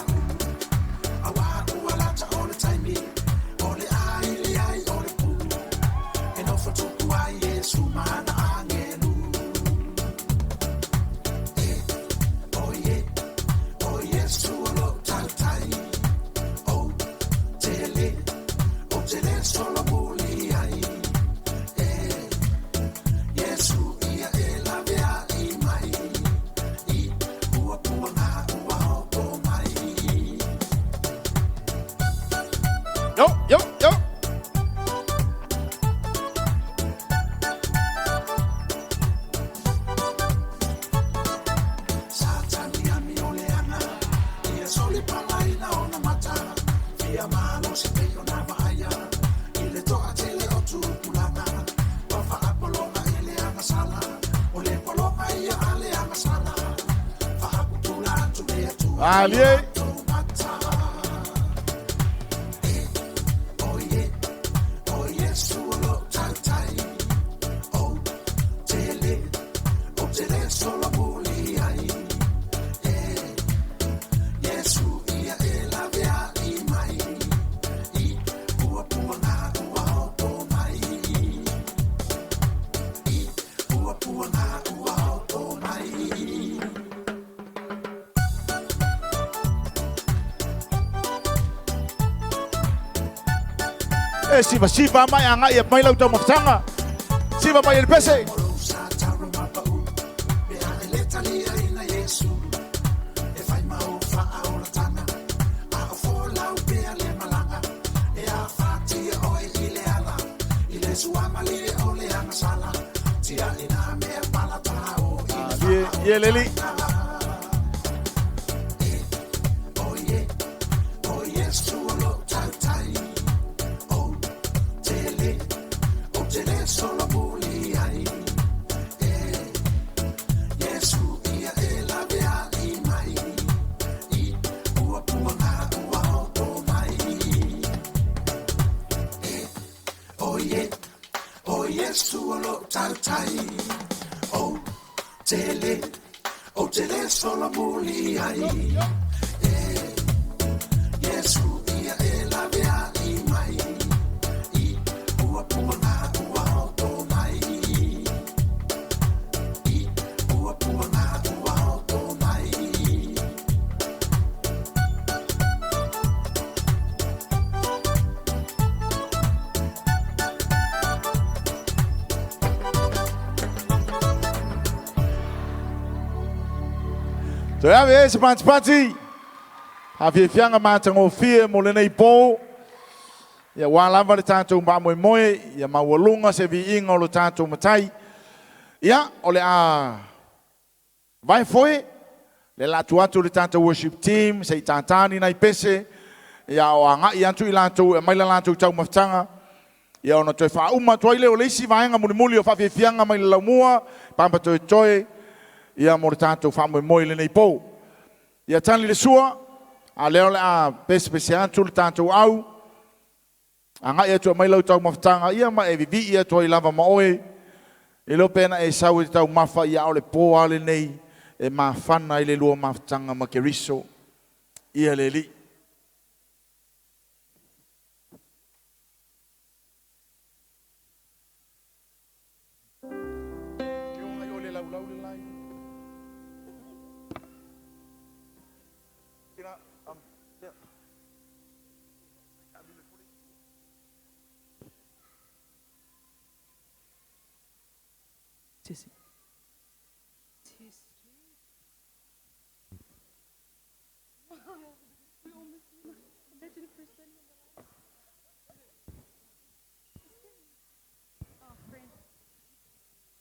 Yo. Allez. Siva mai anga ia mai lau tau mafutanga. Siva mai ele pese. Ie leli. Tele solo muli ai. Yesu ia So ave se pati. Hafi fianga matango fie mo le nei po. Ia wala le tātou mba moe ia mawalunga se vi inga o le tātou matai. Ia o le a vai foi le latu le tātou worship team se tātani nai pese. Ia o anga i antu i lātou e maila lātou tau maftanga. Ia ona toi wha uma toi leo leisi vaenga muli o whawhi fianga mai le laumua. Pampa toi ia mo le tātou wha moe le nei po. Ia tani le sua. A leo le a pese antu le tātou au. Anga ia tu mai lau tau maftanga ia ma e vivi ia tu i lava maoe. E lo pena e sau i tau mafa ia o le po ale nei. E ma whana i le lua maftanga ma ke riso. Ia le li.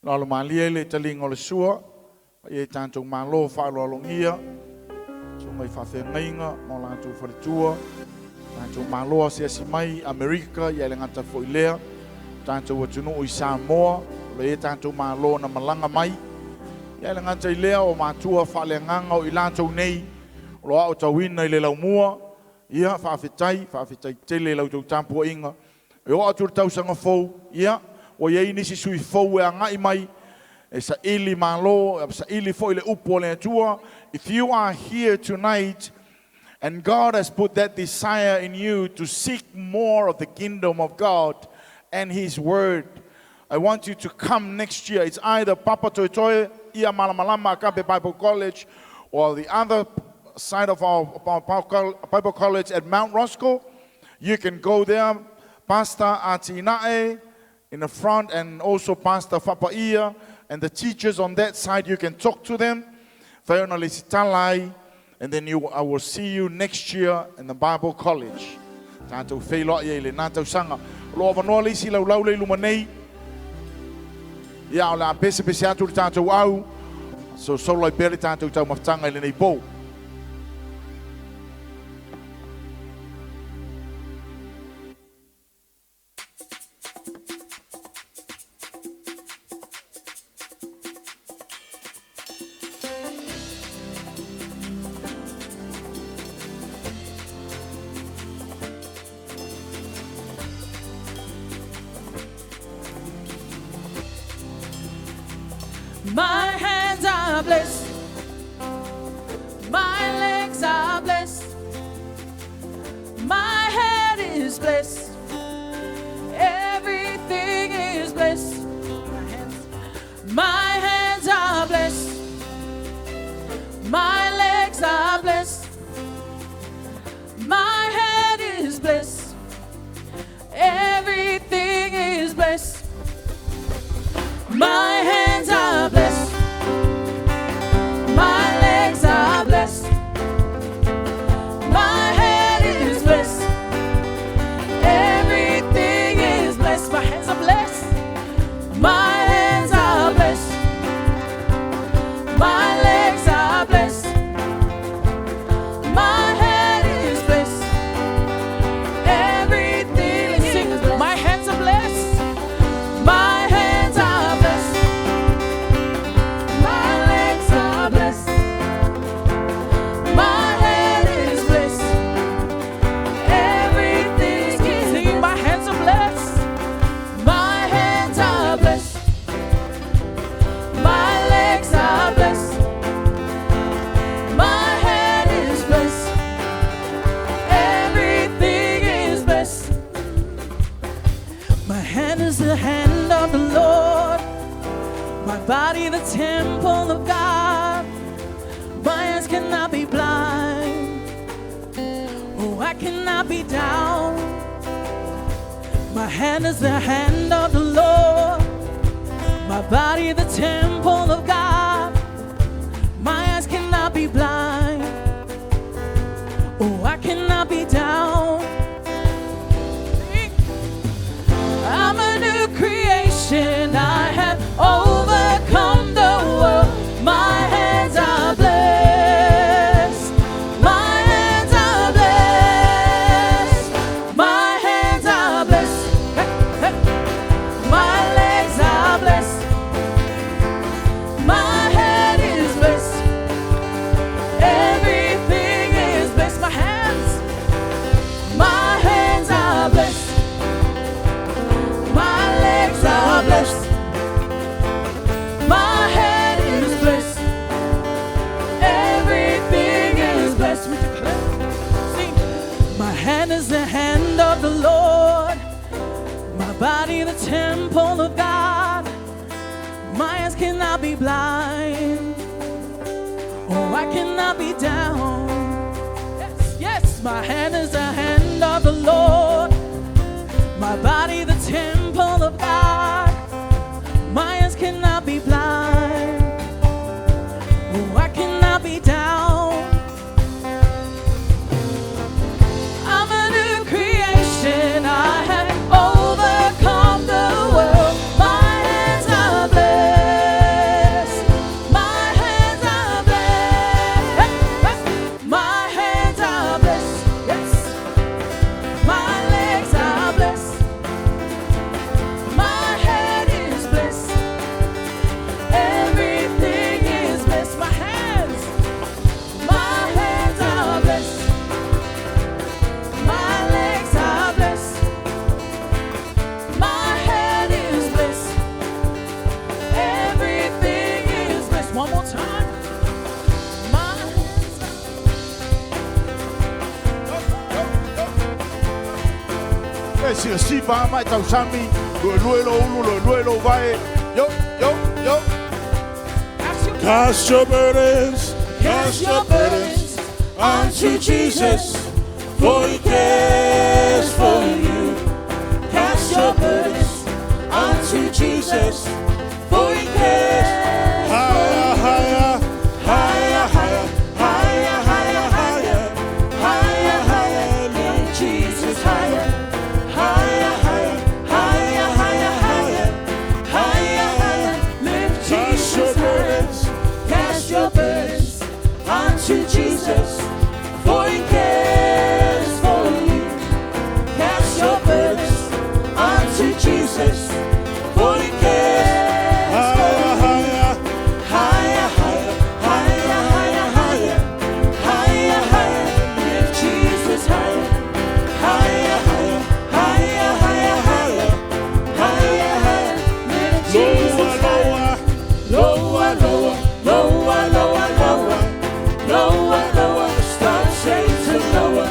Lalo malia le talinga o le sua, e tātou malo whaelo alongia, so mai whawhengainga, mo lātou wharetua, tātou malo a seasi mai, Amerika, ia le ngata fo i lea, tātou atunu o i Samoa, le e tātou malo na malanga mai, ia le ngata i lea o mātua whaelenganga o i lātou nei, o loa o tauina i le laumua, ia whawhetai tele lautou tāpua inga, e o atur tausanga fau, ia, o iei nisi sui fau e angai mai, e sa ili malo, sa ili fo ile upo le atua. If you are here tonight, and God has put that desire in you to seek more of the kingdom of God and His Word, I want you to come next year. It's either Papa Toitoe, Ia Malamalama, Agape Bible College, or the other side of our Bible College at Mount Roscoe. You can go there, Pastor 𝚗𝗚𝗏𝗚𝗏, in the front, and also Pastor Fapaia and the teachers on that side. You can talk to them. And then I will see you next year in the Bible College. Tātou whailoa ia le nātou sanga. Loa wanoa leisi lau le lumanei. Ia o la pese atu le tātou au. So solo i pere tātou tau maftanga i le nei pou. My hands are blessed, my legs are blessed, my head is blessed, everything is blessed. My hands are blessed, my legs are blessed, my head is blessed, everything is blessed. My hands are blessed, my legs are blessed, my head is blessed, everything is blessed. My hands are blessed, my hands are blessed, my legs are blessed, my head is blessed, everything is blessed. My hands are blessed, my hands are blessed, my legs are blessed, my head is blessed, everything is blessed. My hands are blessed, my hands are blessed, my legs are blessed, my head is blessed, everything is blessed. My hand is the hand of the Lord, my body the temple of God. My eyes cannot be blind, oh, I cannot be down. My hand is the hand of the Lord, my body the temple of God. My eyes cannot be be blind. Oh, I cannot be down. I'm a new creation. I have overcome the world. My hands are blessed. My hands are blessed. My hands are blessed. Hey, hey. My legs are blessed. My head is blessed. Everything is blessed. My hands are blessed. My legs are blessed. My head is blessed. Everything is blessed. We declare. Sing. My hand is the hand of the Lord. My body the temple of God. My eyes cannot be blind. Oh, I cannot be down. Yes, yes. My hand is the hand of the Lord. My body the temple of God. My eyes cannot be blind. Oh, I cannot be down. I'm a new creation. I have overcome the world. My hands are blessed. My hands are blessed. Hey, hey. My hands are blessed. Yes. My legs are blessed. My head is blessed. Everything is blessed. My hands are blessed. My legs are blessed. My head is blessed. Everything is blessed. One more time. My hands are Si si va mai tau sami, luelo ulu, luelo vai. Yo, yo, yo. Cast your burdens unto Jesus, for He cares for you. Cast your burdens unto Jesus, for He cares. Higher, higher, higher, higher, higher, higher, higher, higher, higher, Lift Jesus higher. higher, higher, higher, higher, higher, Higher, higher, lift Cast your Jesus higher. Cast your burdens unto Jesus, for He cares for you. Cast your burdens unto Jesus, for He cares. higher, higher, Higher, higher, higher, higher, higher, higher, higher, lift Jesus higher. Higher, higher, higher, higher, higher, higher, higher, lift Jesus higher. Lower, lower, lower, lower, lower, lower, lower, stop Satan lower.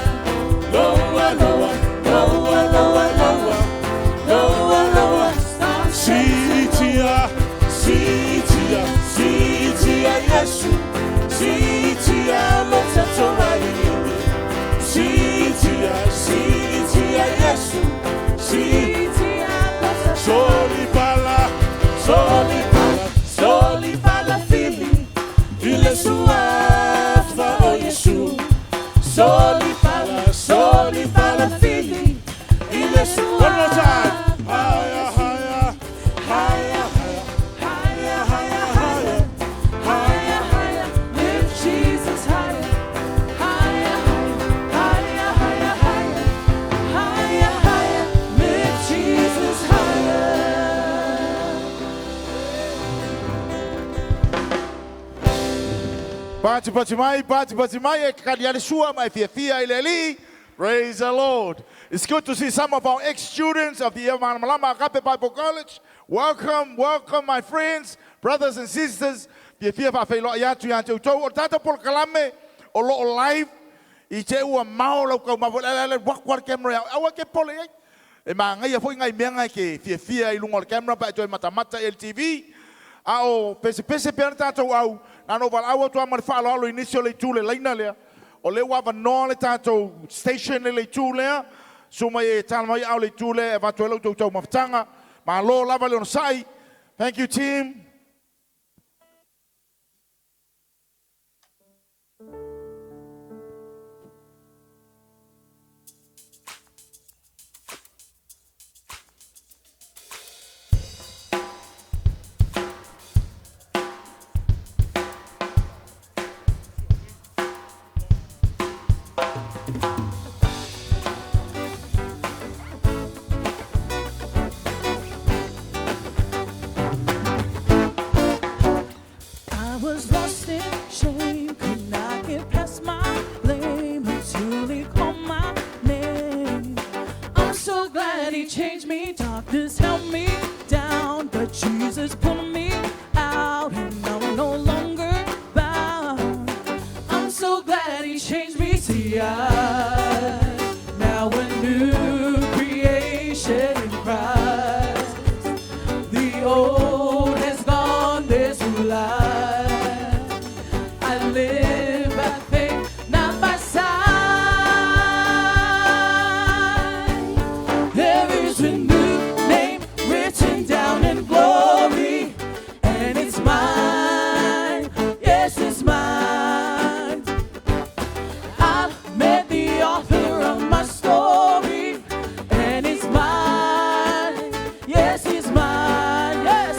Lower, lower, lower, lower, lower, lower, lower, stop Satan lower. Sitia, Sitia, Yesu, Sitia, Matatorani, Sitia, Sitia, Yesu, Sitia, Soli Bala, Soli Bala, Soli bala fili, Ile Suafa, O Yesu, soli bala fili, ile One more time. Higher, higher, higher, higher, higher, higher, higher, higher, lift Jesus higher. Higher, higher, higher, higher, higher, higher, lift Jesus higher. Pati mai e kadiari sua mai fia ileli. Praise the Lord. It's good to see some of our ex-students of the Malamalama Agape Bible College. Welcome, welcome, my friends, brothers and sisters. Fia fa fei lo ya tu ya tu o tata por kalame o lo live. I te ua mau lau kau mawalele wakwar camera awa ke pole ai. E ma ngai foi ngai mea ngai ke fia I lungo camera pa toi mata LTV. Ao pese per tatou au na no val au to amar fa lo inicio le tule laina le o le wa no le tatou station le tule suma e tal mai au le tule e va to lo to mafutanga ma lo lava le sai. Thank you team. glad he changed me. See, I'm now a new creation in Christ. The old has gone, there's new life. I live by faith, not by sight. There is a new name written down in glory, and it's mine. Yes, it's mine. I've met the author of my story, and it's mine. Yes, it's mine. Yes.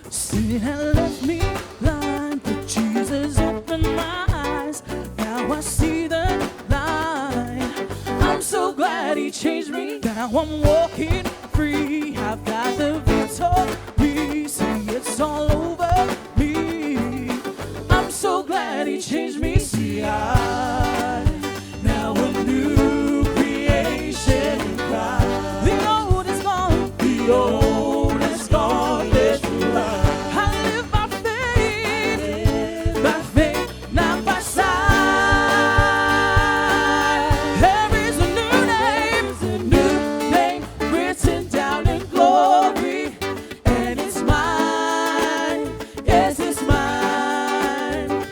Sin had left me blind, but Jesus opened my eyes. Now I see the light. I'm so glad he changed me. Now I'm walking free. I've got the victory. See, it's all over me. I'm so glad he changed me. See, I now a new creation in Christ. The old is gone. The old is gone. There's new life. I live by faith, not by sight. There is a new name written down in glory, and it's mine. Yes, it's mine.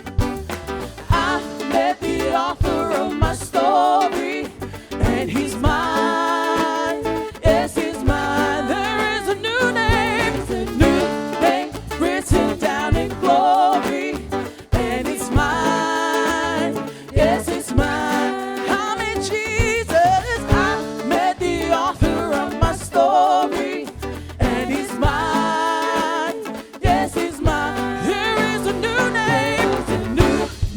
I met the author of my story, and he's mine. Yes, he's mine. There is a new name written down in glory, and it's mine. Yes, it's mine. I'm in Jesus. I met the author of my story, and he's mine. Yes, he's mine. There is a new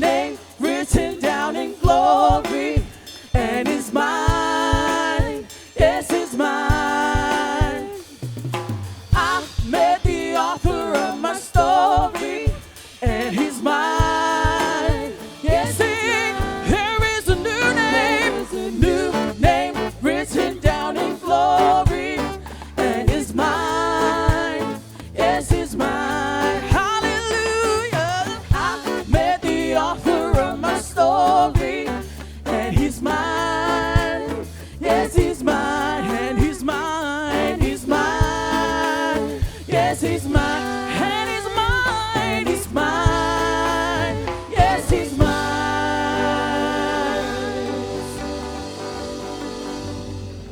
name written down in glory, and it's mine. Yes, it's mine. I met the author of my story, and he's mine. Yes, there is a new name written down in glory, and it's mine. Yes, it's mine. Hallelujah. I met the author of my story, and he's mine. Yes, he's mine, and he's mine. He's mine. Yes, he's mine, and he's mine. He's mine. Yes, he's mine.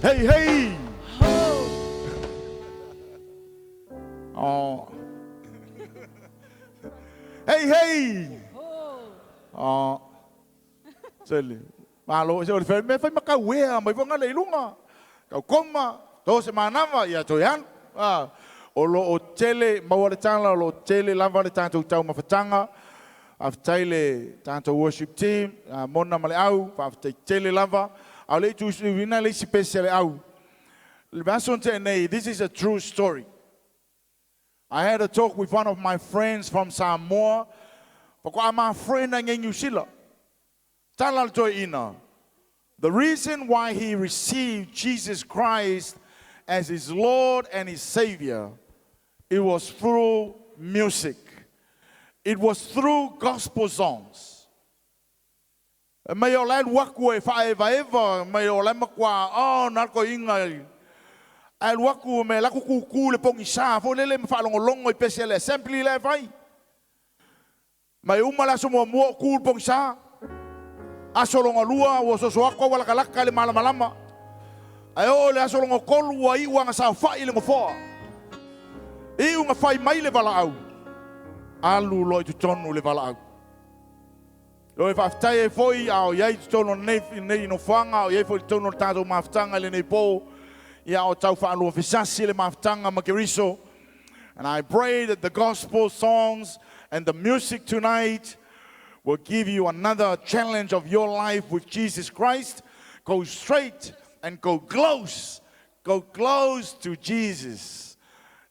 Hey, hey. Oh. Oh. Hey, hey. Oh. Seli. Malo se o fe me fai maka wea mai vonga le lunga. Ka koma to se manava ya toyan. Ah. O lo o tele mawale tanga lo tele lava le tanto tau mafatanga. Aftaile tanto worship team mona male au fa tele lava. Au le tu vina le special au. Le basonte nei, this is a true story. I had a talk with one of my friends from Samoa. Pako ama friend ngai New Zealand. Talal toina. The reason why he received Jesus Christ as his Lord and his Savior, it was through music. It was through gospel songs. May o lai waku e whaeva, may o lai makwa, oh, nako inga. Ai waku me laku kuku le pongi sa, fo lele me whalongolongo i pese le assembly le vai. May umala sumo mua ku pongi sa. Asolonga lua, o sosoako wala kalaka le Malamalama. Ai o le asolonga kolu wa iwa nga sa whai le ngofoa. Iu nga whai mai le vala au. Alu loi tu tonu le vala au. Loi whaftai e foi au iai tu tonu nei no whanga, au iai foi tu tonu tātou maftanga le nei po. Ia o tau whaalua fisasi le maftanga makeriso. And I pray that the gospel songs and the music tonight will give you another challenge of your life with Jesus Christ. Go straight and go close. Go close to Jesus.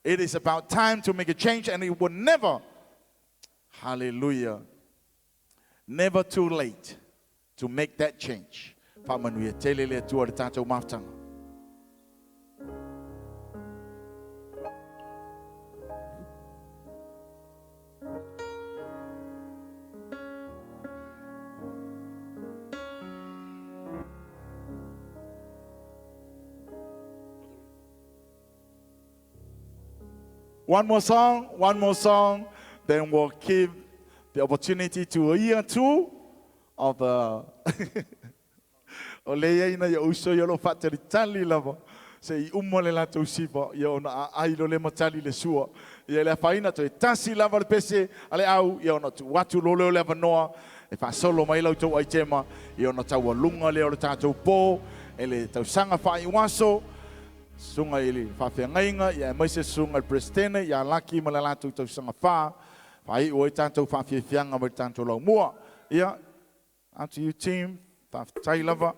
It is about time to make a change, and it will never, hallelujah, never too late to make that change. One more song, then we'll give the opportunity to a year two of the Olea ina ya uso yo lo fateri tali lava. Se I umole la to sipa yo na ai lo le matali le sua. Ia le faina to tasi lava le pese ale au yo na tu watu lo le vanoa e fa solo mai lo to ai tema yo na tau lunga le o tatou po ele tau sanga fai waso sunga ili fa fengainga ia mai se sunga el prestene ia laki malala tu tau sanga fa fai o tatou fa fianga mai tatou lo mua ia onto you team fa tai lava.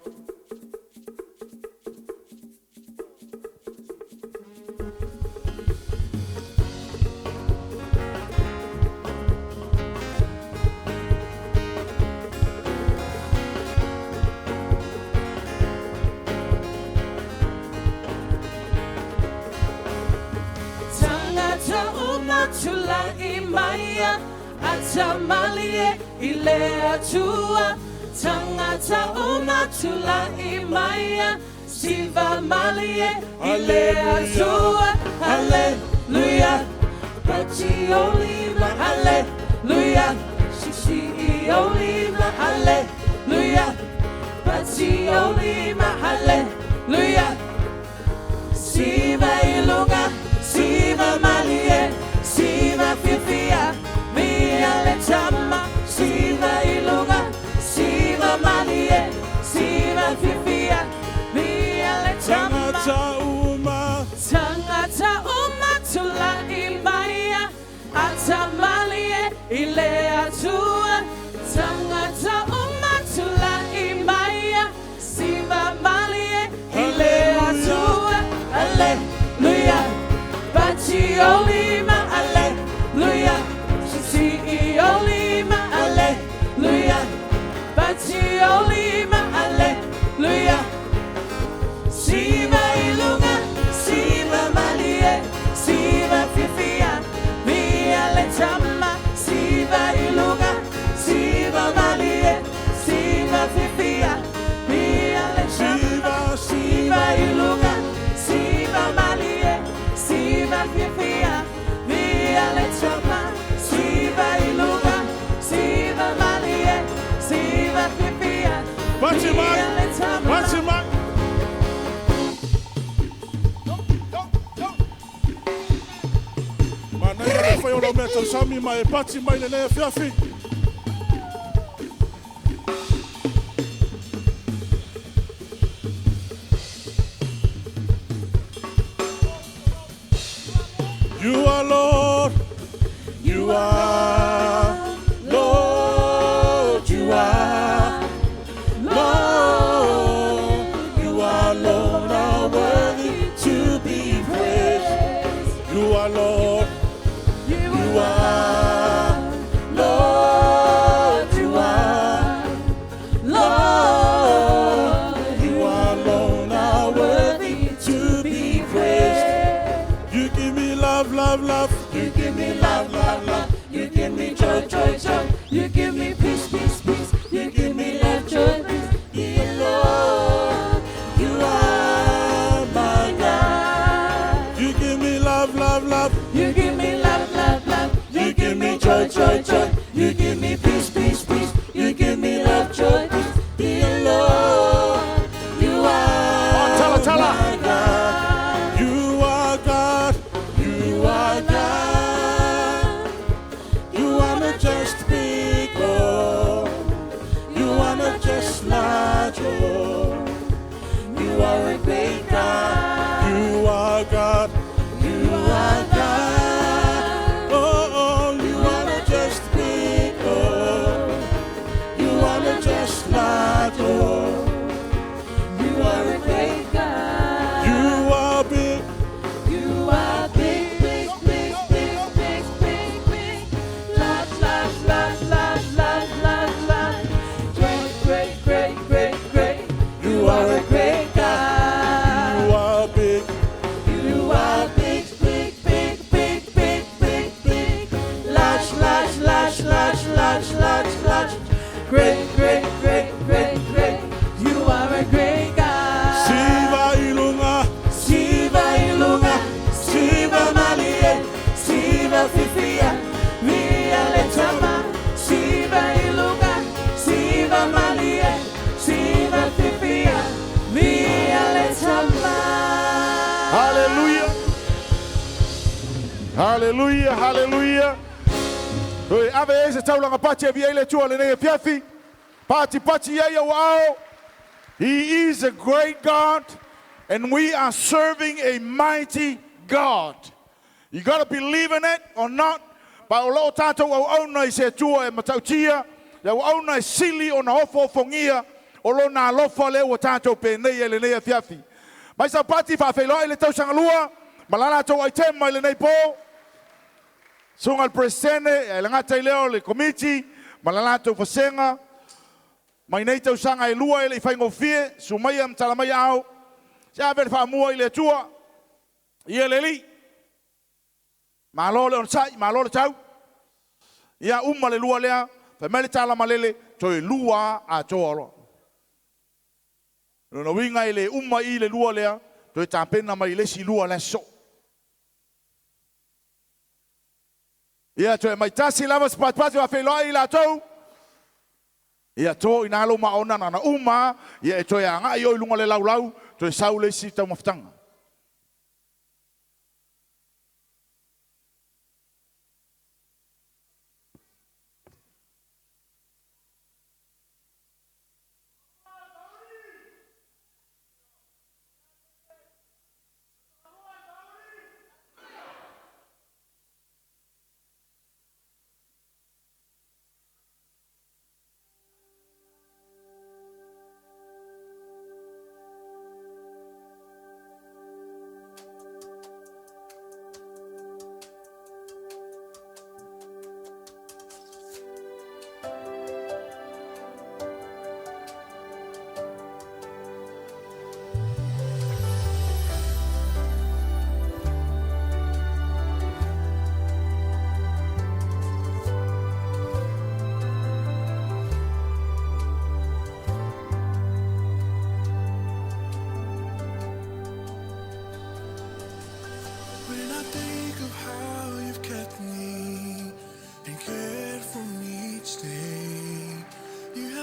Tula imaya atamalie ile atua tangata uma tula imaya siva malie ile atua hallelujah pati oliva hallelujah shishi oliva hallelujah pati oliva hallelujah siva ilunga siva malie siva fifia mia le chama siva ilunga siva malie siva fifia mia le chama tangata uma tula imaya atamalie ile atua tangata uma tula imaya siva malie ile atua hallelujah Bachi olima hallelujah Shishi olima hallelujah Bachi olima hallelujah Siva ilunga Siva malie Siva fifia Mia le chama Siva ilunga Siva malie Siva fifia Mia le chama Siva ilunga Siva malie Siva fifia Mia le chama Siva ilunga Siva malie Siva fifia Mia le chama Foi o momento, chame mai pati mai le fiafi. You are Lord, you are Lord, you are Lord, you are Lord, are worthy to be praised. You are Lord. You are Lord, you are Lord, you are Lord, are worthy to be praised. You give me love, love, love. You give me love, love, love. You give me joy, joy, joy. You give me peace, peace, peace. You give me love, joy, peace. Dear Lord, you are my God. You give me love, love, love. You give me love, love, love. You give me joy, joy, joy. You give me peace, peace, peace. You give me love, joy, peace. Dear Lord, you are my God. You are God. You are God. You are not just big, oh. You are not just large, oh. You are a great God. You are God. You are God. Oh, you are not just big. Hallelujah. Hallelujah, hallelujah. Oi, ave ese taulanga pachi via ile tua le ne fiafi. Pachi ya wao. He is a great God, and we are serving a mighty God. You got to believe in it or not. Pa o lo tato o ona I se tua e matautia, ya o ona I sili o na ofo fongia, o lo na lofa le o tato pe nei ele nei fiafi. Mai sa pati fa felo ele tau sangalua, malala to ai tema ele nei po. Sungal presene ele ngata leo le committee, malala to fasenga. Mai nei tau sanga e lua ele fai ngofie, sumai am talamai au. Sa ver fa mua ile tua. Ile li. Malole on sai, malole tau. Ia le lua lea, fa mele tala malele, toi lua a toalo. No winga ile le lua lea, toi tapena mai le si lua le so. Ia toi mai tasi lava spatpati wa felo ila tou. Ia to ina lo maona na ia toi anga yo lunga le laulau, toi saule si tau maftanga.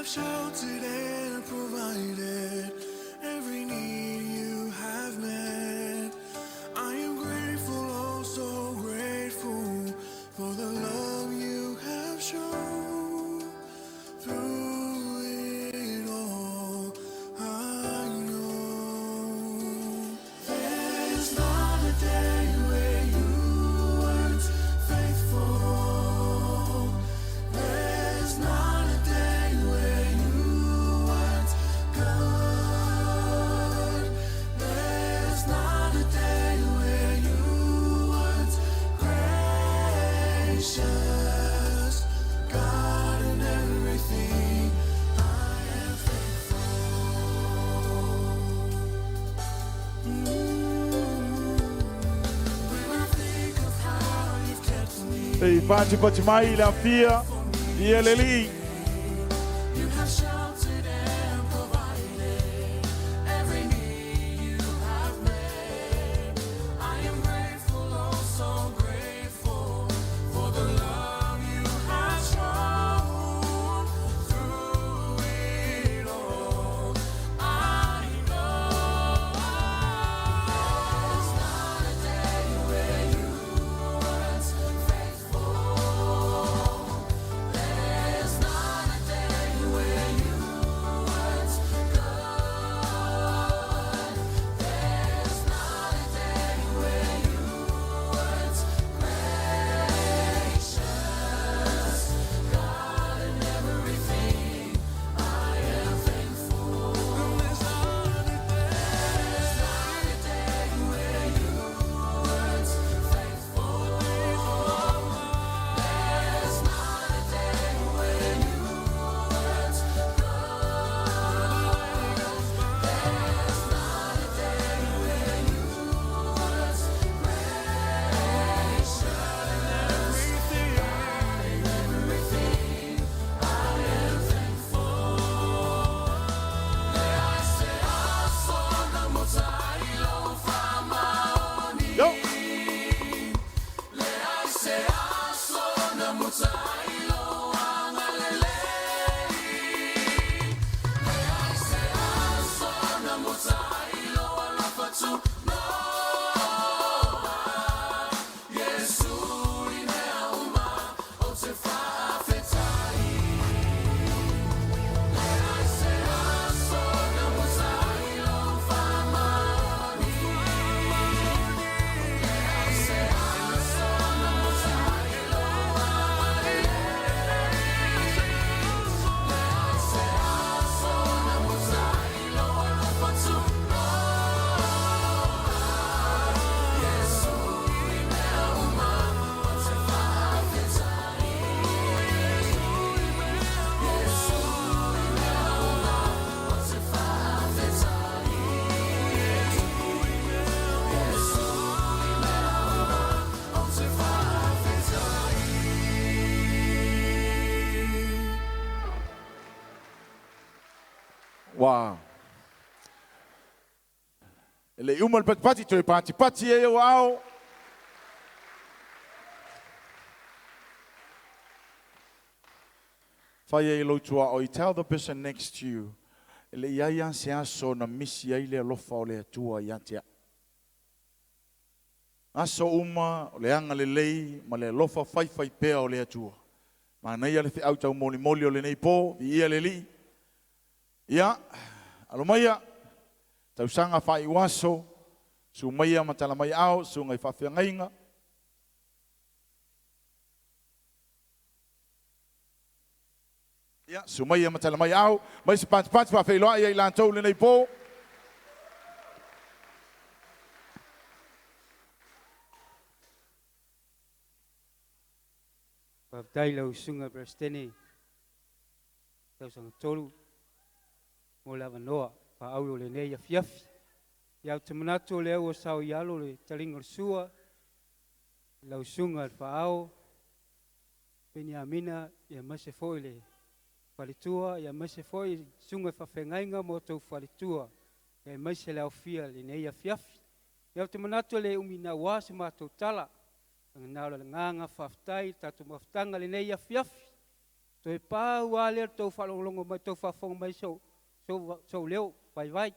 Sheltered and provided every need you have met. I am grateful, oh so grateful for the love you have shown. Through it all, I know there's not a day where you weren't faithful. There's not a day where you weren't good. There's not a day where you weren't gracious. God, in everything, I am faithful. When I think of how you've kept me, Ei pati mai la fia. Ile li. you have sheltered and provided every need you have met. I am grateful, oh so grateful for the love you have shown. Through it all, I know there's not a day where you weren't faithful. There's not Wow. Le umal pati to pati e wow. Fai lo tua o tell the person next to you. Le ia se aso na misi ai le alofa o le tua ia tia. Aso uma o le anga le lei ma le alofa fai pea o le tua. Ma nei ale fi auta moli moli o le nei po ia le li. Ia alomaia tau sanga fai waso su maia matala mai au su ngai fa ngainga. Ja, so mai matala mai au, mai se pat fa fe loa ia lantou le nei po. Pa tai lau sunga prestene. Tau sang tolu. Mo lava noa pa au le nei fiafi. Ia te manato le au sao ialo le taringa sua. Lau sunga fa au. Peni amina ia mase foile. Whalitua, ia maise foi sunga whawhengainga mo tau whalitua. Ia maise leo fia le neia fiafi. Ia te manatu le umina wasi mātou tala. Ngā le nganga whaftai, tatu mawhtanga le neia fiafi. Toi pāu ale tau whalongolongo mai tau whawhonga mai so leo, vai.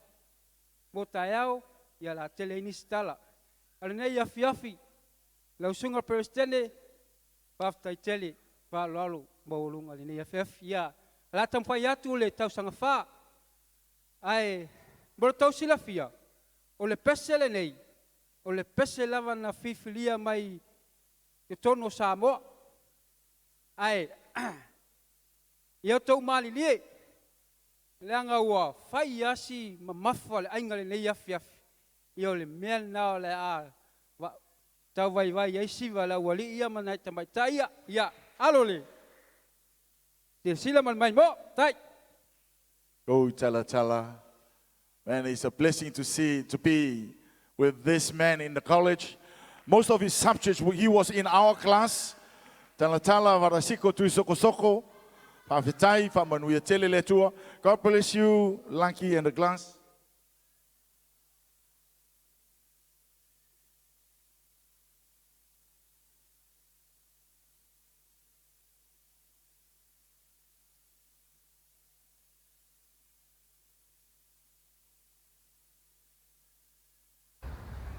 Mo tai au, ia la tele inisi tala. Ale neia fiafi, lau sunga perestene, whaftai tele, whalalo, maulunga le neia fiafi, ia. La tampai atu le tau sanga wha. Ai, mora tau sila fia. O le pese le nei. O le pese lava na fifilia mai te tono Samoa. Ai, ia tau mali lie. Le anga ua, fai asi ma mafa le ainga le nei afiafi. Ia o le mea nao le a. Tau vai ai siva la wali ia manai tamai taia. Ia, alo le. Go tala. Man, it's a blessing to be with this man in the college. Most of his subjects, he was in our class. Tala varasiko tu soko. Fafitai, famanuia tele le tua. God bless you, Lanky and the glass.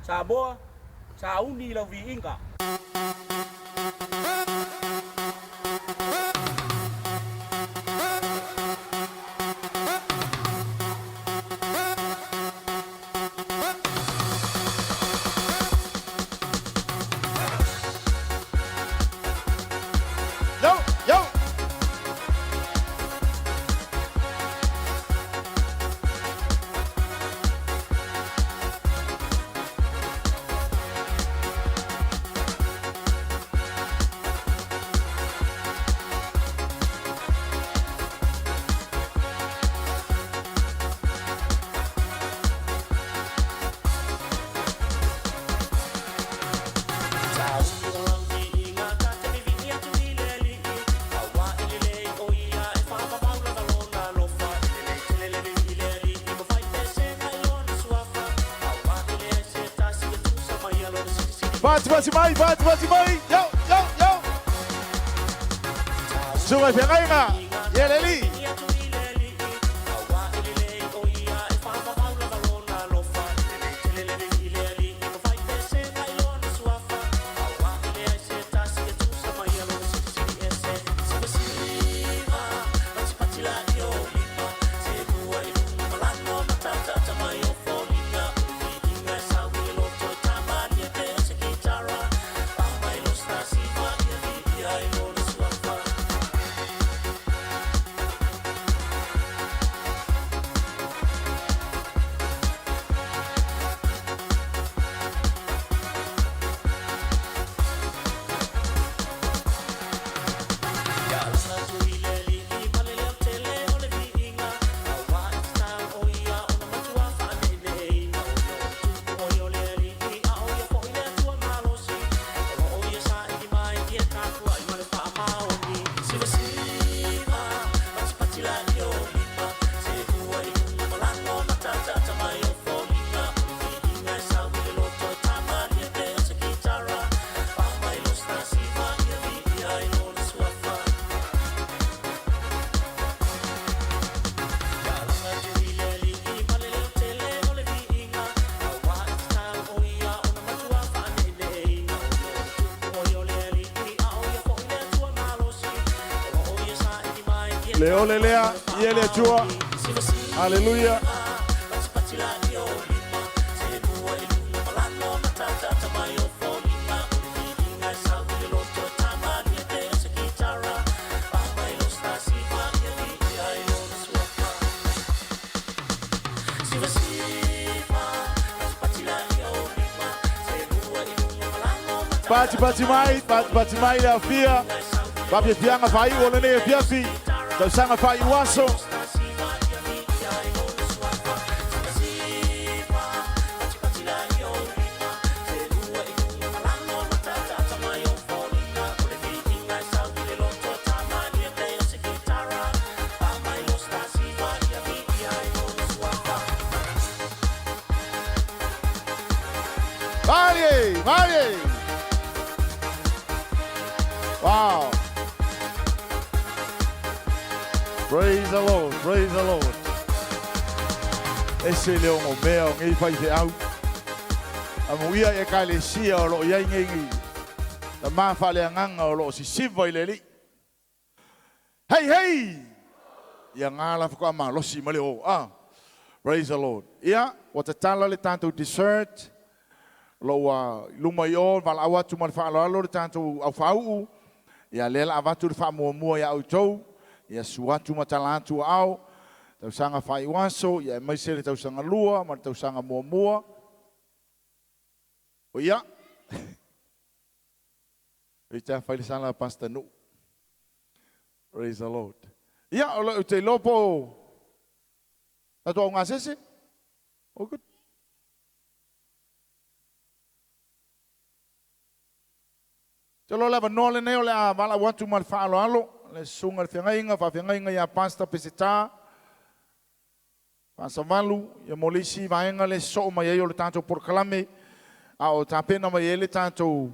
Saboa, sa uni lau vi inga. Yo! Bate mai, yo! Sungai Pengainga, Yeleli. Leo lelea, iele tua. Hallelujah. Bati mai la fia. Papi fianga fai ona ne fiafi. Tau sanga fai waso. Vale. Wow. Praise the Lord, praise the Lord. Ese leo o mea o ngai fai te au. Amuia e ka le sia o lo iai ngengi. Ta maa whale anganga o lo si siva i le li. Hey! Ia ngala whakua maa losi male o. Praise the Lord. Ia, o te tala le tanto dessert. Lo luma i o, wala awatu ma le whaaloalo le tanto au whau. Ia lela avatu le whaamua ia au tau. Ia suatu matalatu au. Tau sanga whai waso. Ia maise le tau sanga lua. Ma le tau sanga mua. O ia. Ita whai le sanga pasta nu. Praise the Lord. Ia o te lopo. Tatu au ngā sese? Oh good. Te lo lava nole neo le a wala watu ma le whaaloalo. Le sunga le whiangainga ia pasta peseta. Pasa walu, ia molisi vaenga le so mai ei o le tātou porkalame. A o tāpena mai ei le tātou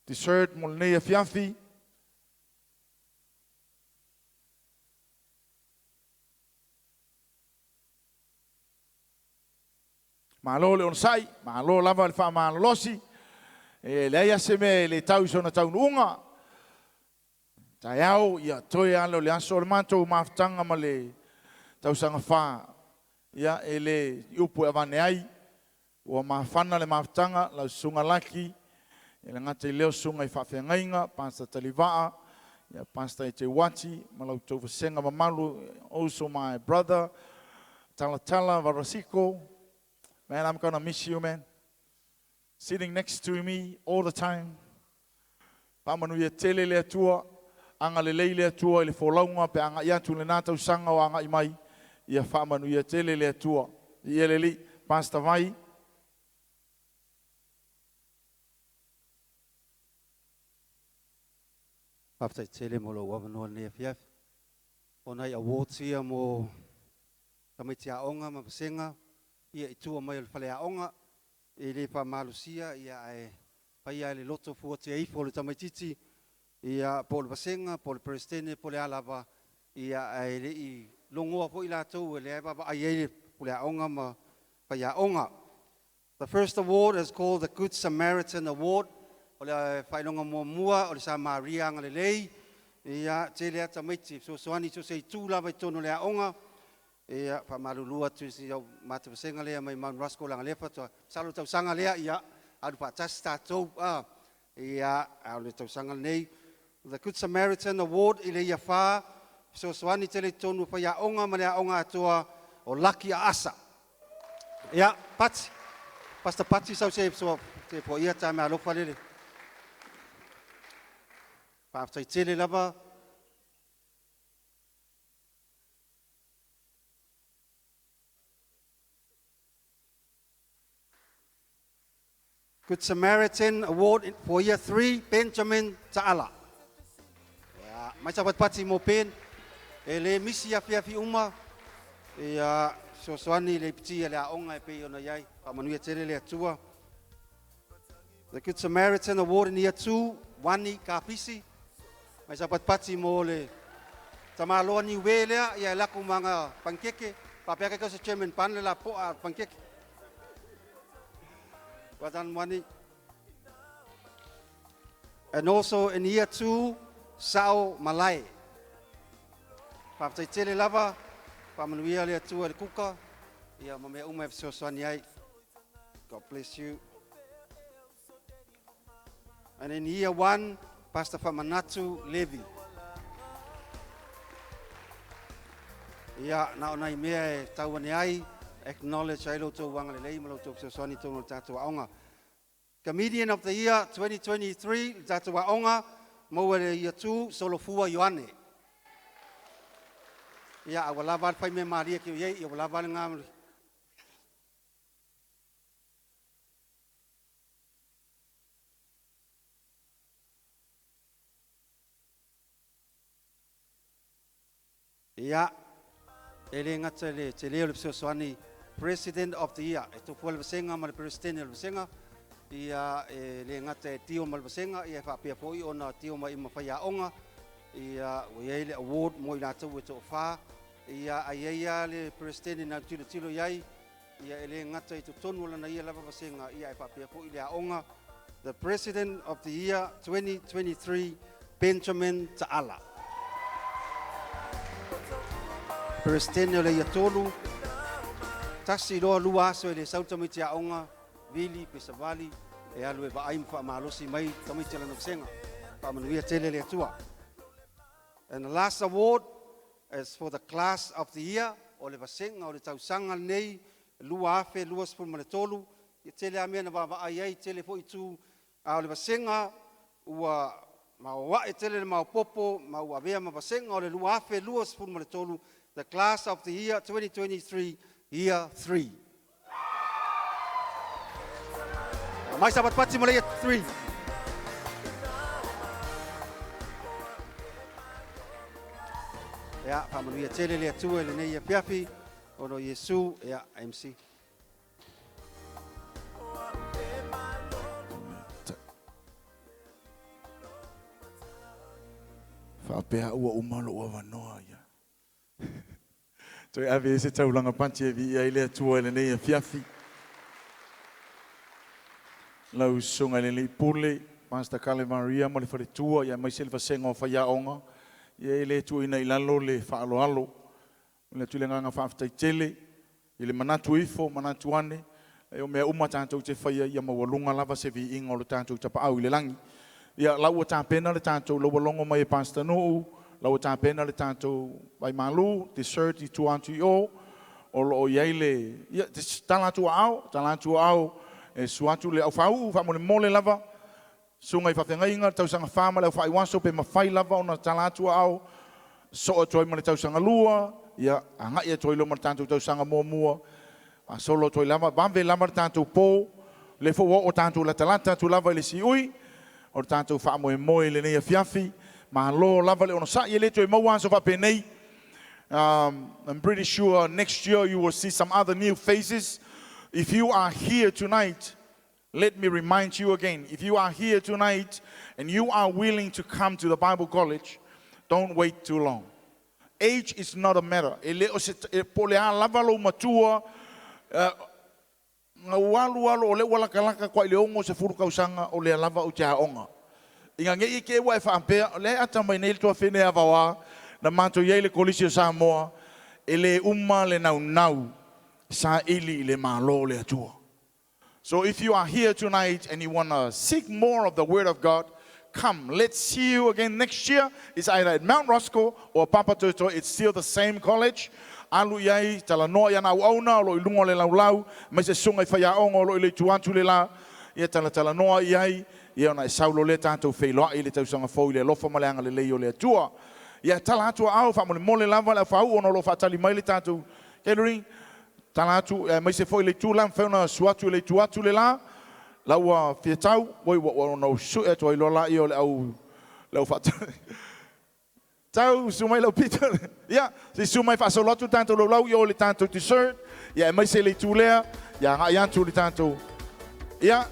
dessert mo le nei a fiafi. Malo le onsai, malo lava le whaamalosi. E le aia se me le tau sona tau nuunga. Tai au, ia toi alo le aso le mātou maafutanga ma le tau sanga wha. Ia e le iupu e wane ai. Ua maafana le maafutanga, lau sunga laki. E le ngata i leo sunga i whawhengainga, pasta talivaa. Ia pasta i te wati, ma lau tau vasenga mamalu. Also my brother, Talatala Varasiko. Man, I'm gonna miss you, man. Sitting next to me all the time. Pamanu ia tele le atua, anga le leile atua, le folaunga, pe anga iatu le nātau sanga o anga i mai. Ia whamanu ia tele le atua. Ia le li, pasta vai. Paftai tele mo lo wamanoa ne fiaf. Onai awards ia mo tamaiti aonga ma pasenga. Ia i tua mai o le whale aonga. E le pa malusia ia e pai ai le loto fuati ai po le tamaititi. Ia po le pasenga, po le prestene, po le alava. Ia e le i longoa po i lātou e le ai baba ai ai po le aonga ma pai aonga. The first award is called the Good Samaritan Award. O le whailonga mua o le sa Maria anga le lei. Ia te lea tamaiti. So soani so sei tū lava i tono le aonga. Ia pa malulua tu si au mata pasenga lea mai Mount Rushmore langa lepa to salu tau sanga lea ia adu pa tas tatou ia au le tau sanga nei the Good Samaritan Award i le ia fa so soani tele tonu pa ia onga ma le onga atua o laki a asa ia pati pasta pati sau se so te po ia ta me alofa lele pa tai tele lava Good Samaritan Award for year 3, Benjamin Ta'ala. Ya, mai sabat pati mo pen. Le misi ya fiafi uma. Ya, so soani le piti le aonga pe ona yai. Pa manuia tele le atua. The Good Samaritan Award in year 2, Wani Kapisi. Mai sabat pati mo le tamaloa ni welea ya laku manga pankeke. Pa peka ka se chairman pan le la po pankeke. And also in year 2, Sao Malai. Whapataitele lava, whamanuia le atua le kuka. Ia mamea uma e fesoasoani ai. God bless you. And in year 1, Pastor Whamanatu Levi. Ia na ona I mea e tauane ai, acknowledge ai loto wanga le lei, ma loto fesoasoani tono le tātou aonga. Comedian of the Year 2023, le tātou aonga, maua le year 2, Solofua Ioane. Ia awalava al whai mea Maria ki o iei, ia awalava al ngā Ia, ele ngata le te leo le fesoasoani President of the Year. E tofu le vasenga ma le President le vasenga. Ia le ngata e tio ma le vasenga. Ia whapea poi o na tio ma ima whai aonga. Ia o le award mo I nātou e to wha. Ia ai le President na tilo iai. Ia ele ngata I to tonu lana ia lava vasenga. Ia e whapea poi le aonga. The President of the Year 2023, Benjamin Ta'ala. President le ia tolu. Tasi loa lua aso e le 𝚟𝚑𝚎𝚘 aonga. Vili, Pesavali. E alu e vaaim whaamalosi mai tamiti ala nuksenga. Whaamanuia tele le atua. And the last award is for the class of the year. O le vasenga o le tausanga nei. Lua afe, lua spul ma le tolu. I tele amea na waai ai tele fo itu. A o le vasenga ua maua e tele le maupopo. Maua vea ma vasenga o le lua afe, lua spul ma le tolu. The class of the year 2023, year 3. Mai sahabat pati mulai year 3. Ya, pamanuia tele le atua le nei piafi ono Yesu ya MC. Whapea ua umalo ua wanoa ia. Toi ave se taulanga panti e vi ai le atua le nei fiafi. Lau songa le nei pule, Pastor Kale Maria mo le whare tua, ia mai se le vasenga o whaia onga. Ia le tua ina ilalo le whaalo alo. Le tu le nganga whaafitai tele, i le manatu ifo, manatu ane. E o mea uma tātou te whaia, ia mawalunga lava se vi inga o le tātou tapa au i le langi. Ia lau o tāpena le tātou lau walongo mai e Pastor Nuu, lau tāpena le tātou vai malu, te 𝚟𝚑𝚎𝚘 tuantu I o lo iai le, ia, te talatu au, e suatu le au whau, whamole mole lava, sunga I whawhengainga, tausanga whama le au whaiwaso, pe mawhai lava o na talatu au, so o toi ma le tausanga lua, ia, anga ia toi lo ma le tātou tausanga mua, a solo toi lava, bambe lava le tātou pō, le fo o tātou la talata, tu lava le si ui, o le tātou whamoe moe le nei a fiafi, ma lo lava le ono sa ye le toi maua so whapenei. I'm pretty sure next year you will see some other new faces. If you are here tonight, let me remind you again, if you are here tonight and you are willing to come to the Bible College, don't wait too long. Age is not a matter. Po le a lava lo matua, nga walu o le wala kalaka kwa ile ongo se furu kausanga o le lava o te aonga. Inga nge ike wa whaapea, le ata mai nei tua whene awawa, na mato iei le kolisi o Samoa, ele umma le nau sa ili le malo le atua. So if you are here tonight and you want to seek more of the Word of God, come. Let's see you again next year. It's either at Mount Roscoe or Papatoetoe. It's still the same college. Alu iai, tala noa ia nau auna, lo ilungo le laulau, mai se sunga I whaiaongo, lo ile tuantu le la, ia tala noa iai, ia ona e saulo le tātou whailoa I le tausanga fau I le lofa maleanga le leio le atua. Ia tala atua au, whamole mole lava le whau, ono lo whatali mai le tātou catering, tala atu, mai se fau I le tūlam, whauna suatu le tuatu le la, laua whiatau, woi ono su e toa I lola I o le au whatali. Tau sumai lau pita. Ia, si sumai whasolotu tātou lau I o le tātou t-shirt, ia mai se le tūlea, ia ngā iantu le tātou. Ia,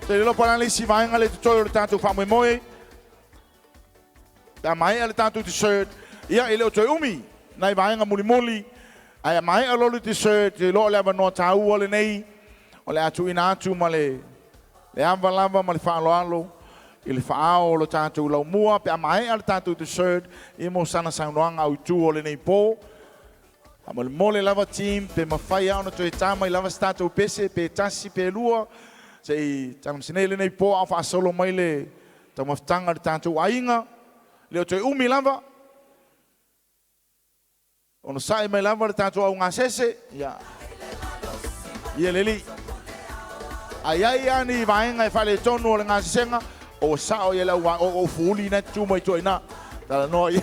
te lelo parale si vaenga le tutoio le tātou whamoe moe. Ta mai le tātou t-shirt. Ia, ele o toi umi. Nai vaenga muli muli. Aia mai alo le t-shirt. Te lo le avanoa tāu o le nei. O le atu ina atu ma le ava lava ma le whaalo alo. I le whaao o lo tātou lau mua, pe amae ala tātou te shirt, I mo sana saunoanga au tū o le nei pō. A mole lava team, pe mawhai au na toi tāma I lava tātou pese, pe tasi, pe lua. Sei tāna msine le nei pō, au wha solo mai le tau maftanga le tātou ainga. Leo toi umi lava. Ono sae mai lava le tātou au ngā sese. Ia leli. Ai ani vaenga whale tonu o le ngā sesenga. O sao ia lau o fuli na tu mai toi na. Tala noa ia.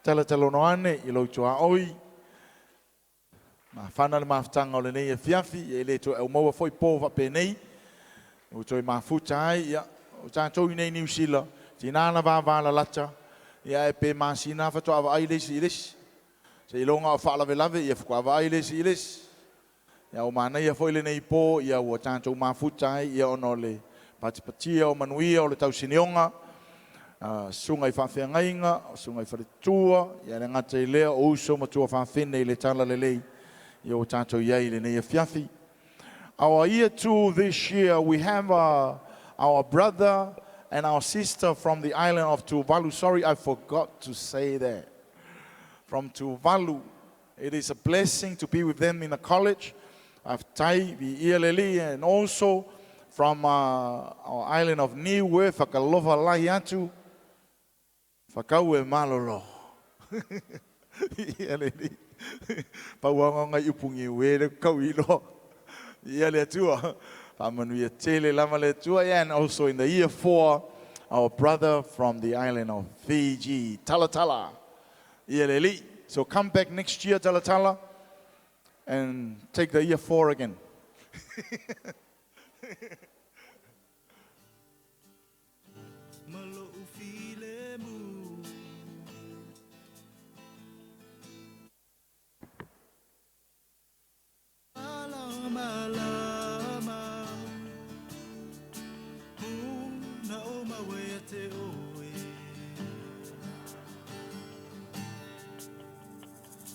Tala talono ane I lau tua oi. Ma whana le mawhtanga o le nei e fiafi, e le to e umaua foi pōwa pe nei. O toi mawhuta ai, ia, o tātou I nei New Zealand, tina ana wāwāla lata, ia e pe māsina whatoa awa ai lesi I lesi. Se ilonga o whaalawelawe ia whukawai iles. Ia o mana ia foile nei po ia ua tātou mafutai ia ono le patipatia o manuia o le tau sinionga. Sunga i whawhiangainga, sunga i wharetua, ia le ngata i lea o uso matua whawhine i le tala le lei. Ia o tātou iai le nei a whiawhi. Our year 2 this year, we have our brother and our sister from the island of Tuvalu. Sorry, I forgot to say that. From Tuvalu. It is a blessing to be with them in a college of Tai, and also from our island of Niue, Whakalova Lahiatu, Whakau e Malolo. Pauanga ipungi wele kauilo. And also in the year 4, our brother from the island of Fiji, 𝚟𝚙𝚎𝚅. So come back next year, 𝚟𝚙𝚅, and take the year 4 again.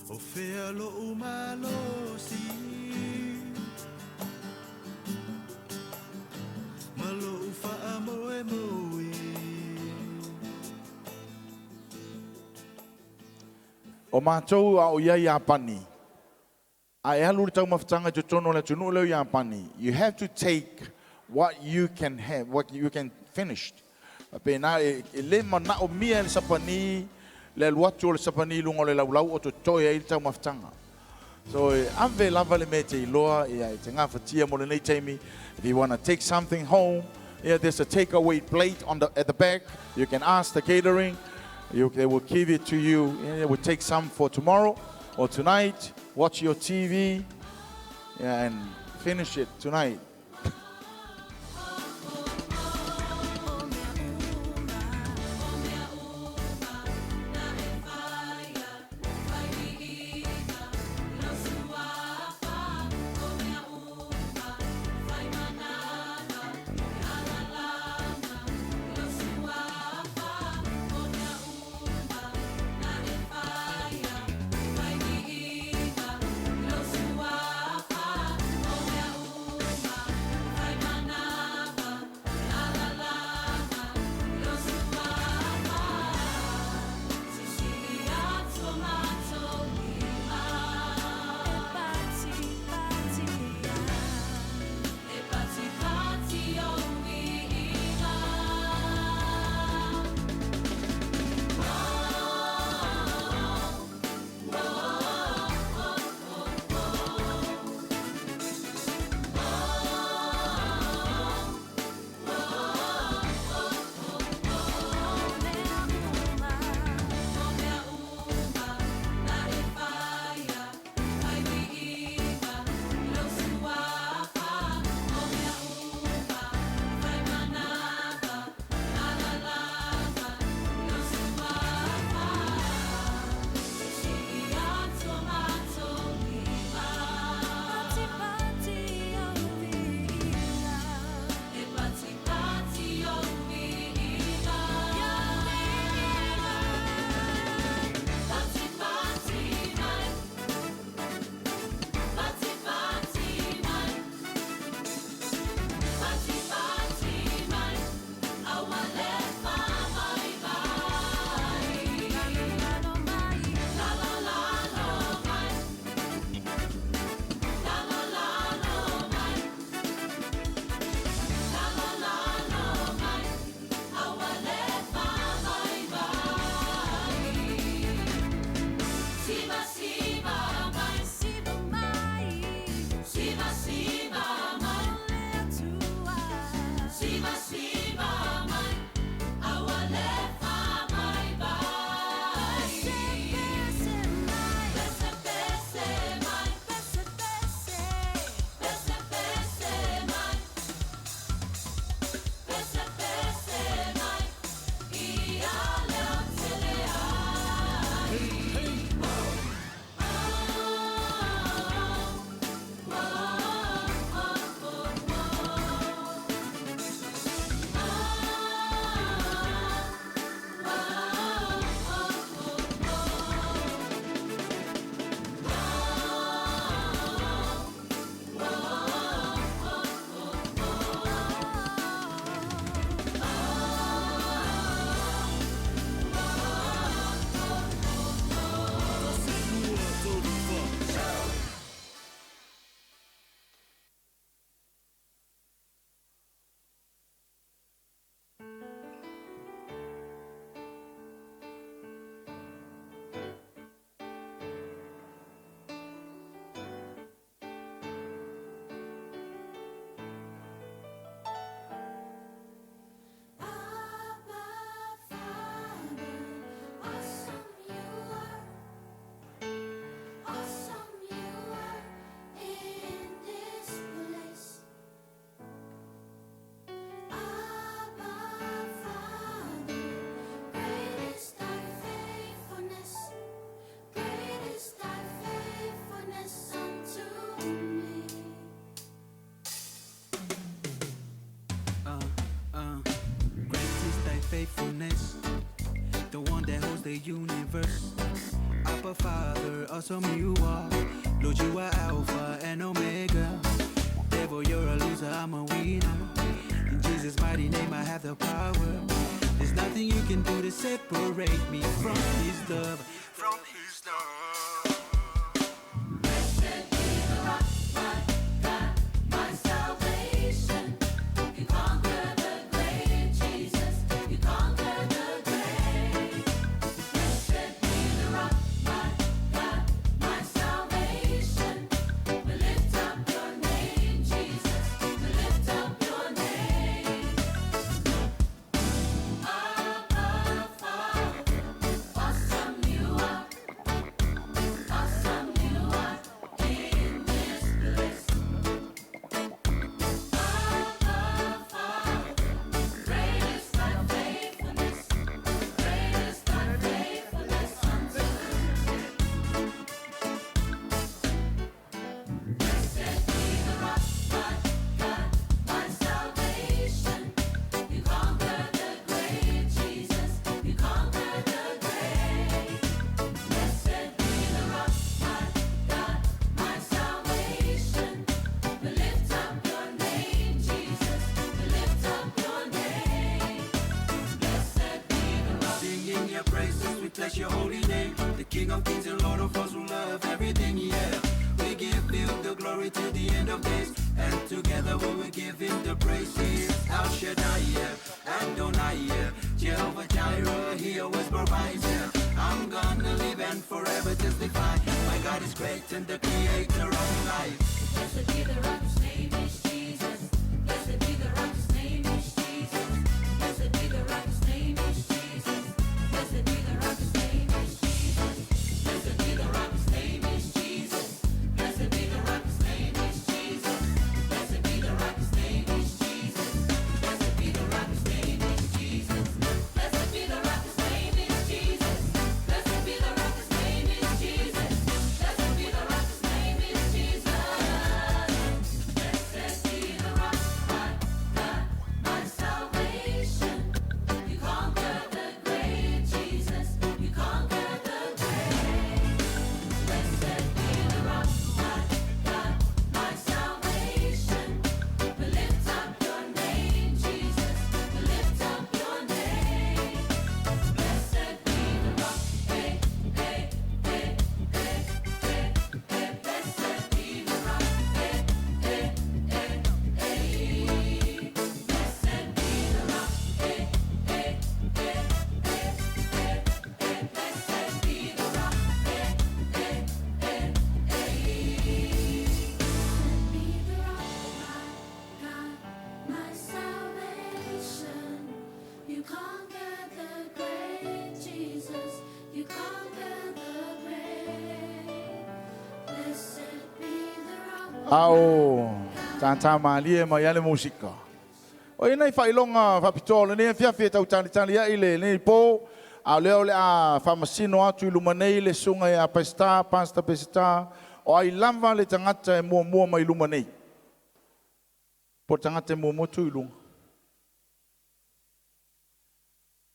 O fea lo umalo si malo ufa amoe moe O mātou a o iai a pani. A e halu tau mawhtanga te tono le tunu leo ia pani. You have to take what you can have, what you can finish. Pena e le mana o mia le sapani, le luatu o le sapani lungo le laulau o to toi e tau mawhtanga. So ave lava le me te iloa, ia te ngā whatia mo le nei teimi. If you want to take something home, yeah, there's a takeaway plate at the back. You can ask the catering. They will give it to you. They will take some for tomorrow or tonight. Watch your TV and finish it tonight. across the universe. Abba Father, awesome you are. Lord, you are Alpha and Omega. Devil, you're a loser, I'm a winner. In Jesus' mighty name, I have the power. There's nothing you can do to separate me from His love. From His love. Blessed be the rock, my God, my salvation. You conquer the grave, Jesus. You conquer the grave. Blessed be the rock, my God, my salvation. We lift up your name, Jesus. We lift up your name. Abba, Father, awesome you are. Awesome you are in this place. Abba, Father, great is thy faithfulness. Great is thy faithfulness unto me. Blessed be the rock, my God, my salvation. You conquer the grave, Jesus. You conquer the grave. Blessed be the rock, my God, my salvation. We lift up your name, Jesus. We lift up your name. Blessed be the rock. Singing your praises, we bless your holy name. The King of Kings and Lord of Lords who love everything, yeah. We give you the glory till the end of days. And together we will give him the praises. El Shaddai, yeah. Adonai, yeah. Jehovah Jireh, he always provides, yeah. I'm gonna live and forever testify. My God is great and the creator of life. Blessed be the rock, whose name is Jesus. Blessed be the rock, whose name is Jesus. Blessed be the rock, whose name is Jesus. Blessed be the rock, whose name is Jesus. Blessed be the rock, whose name is Jesus. Blessed be the rock, whose name is Jesus. Blessed be the rock, whose name is Jesus. Blessed be the rock, whose name is Jesus. Blessed be the rock, whose name is Jesus. Blessed be the rock, whose name is Jesus. Blessed be the rock, whose name is Jesus. Blessed be the rock, my God, my salvation. You conquer the grave, Jesus. You conquer the grave. Blessed be the rock, my God, my salvation. We lift up your name, Jesus. We lift up your name. Blessed be the rock, hey, hey, hey, hey, hey, hey. Blessed be the rock, hey, hey, hey, hey. Blessed be the rock, hey, hey, hey, hey, hey, hey. Blessed be the rock, hey, hey, hey, hey. Be the rock, my God, my salvation. You conquer the grave, Jesus. You conquer the grave. Blessed be the rock. Ao tata malie mai ale musika. O ina I failonga fapitolo ne fiafi tau tani ia ile ne po a leo le a famasino atu ilumanei le sunga ia pasta pesta o ai lava le tangata e mua mai ilumanei. Po tangata e mua tu ilunga.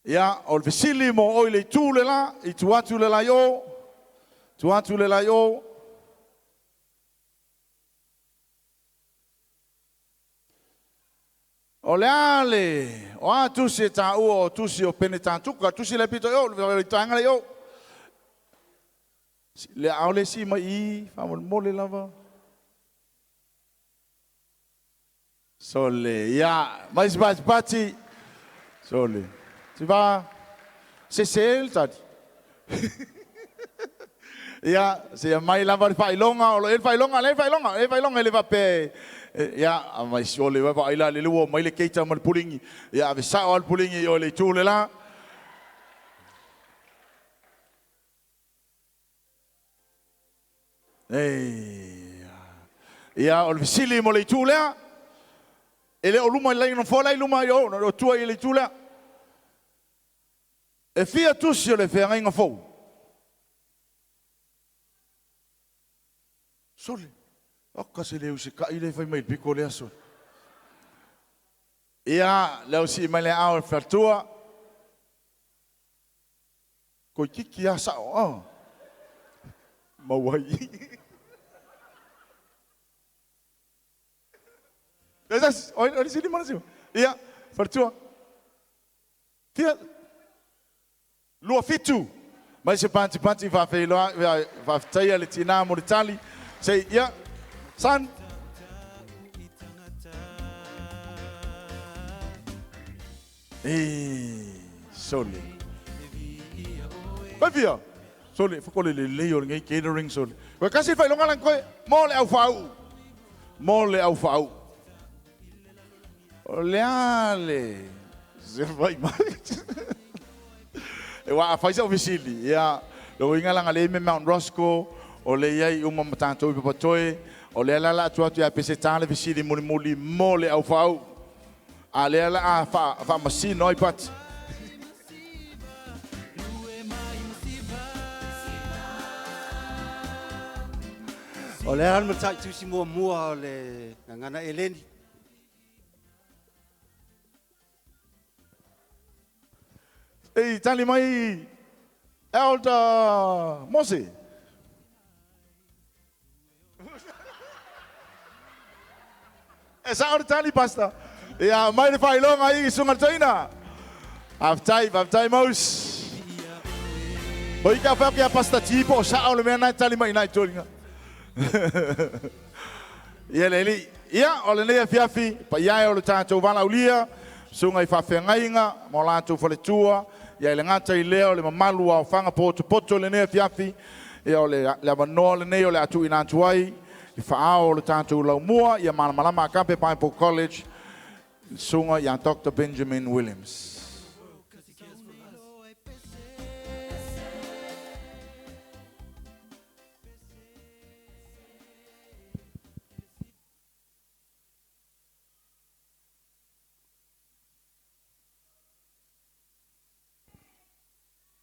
Ia o le fesili mo o ile tūle la, I tuatu le la yo, tuatu le la yo. O le ale, o a tusi e tā ua o tusi o pene tātuka, tusi le pito yo, le tanga le yo. Le au le si mai I, whamol mole lava. So le, ia, mais bati, so le. Tu vas, c'est celle, t'as dit. Ia, c'est mai lava le failonga, o le failonga, le va pe. Ia, mai si o le va ila le luo, mai le keita mal pulingi. Ia, ave sa o pulingi o le tūle la. Ia, o le visili mo le tūle a. Ele o luma lai no fola I luma yo, no tua I le tūle a. E fia tusi o le whea inga fau. Sole. Aka se leu se kai le whai mai piko le aso. Ia, leo si mai le ao whatua. Ko kiki asa o. Mawai. That's oi sini mana sih? Iya, pertua. Tia. Lua fitu. Mas se panti va felo va taya le tina moritali. Say ya. San. Sole. Bavia. Sole, fakole le leo ngai catering sole. Wa kasi fa longa lang koe, mole au fau. Mole au fau. Oleale. Se vai mai. E wa fa isa officially. Ya, lo inga lang ale me Mount Roscoe, ole yai uma matanto i papatoe, ole la tu ya pese tale officially mole au fau. Ale a fa masi noi pat. O le an matai tu si mua o le ngana Eleni. Ei, tali mai Elder Mose. Esa ora tali pasta. Ja, mai de fai longa aí sunga taina. Aftai mos. Oi ka fa kia pasta tipo sa ole me na tali mai na tolinga. Ia leli, ia ole ne fiafi, pa ia ole tatou vala ulia, sunga I fafengainga, mo latou faletua, ia le ngata I leo le mamalu au fanga poto le ne fiafi, ia ole le avanoa le ne ole atu ina tuai, I faao ole tatou laumua, ia Malamalama Agape Bible College, sunga ia Dr. Benjamin Williams.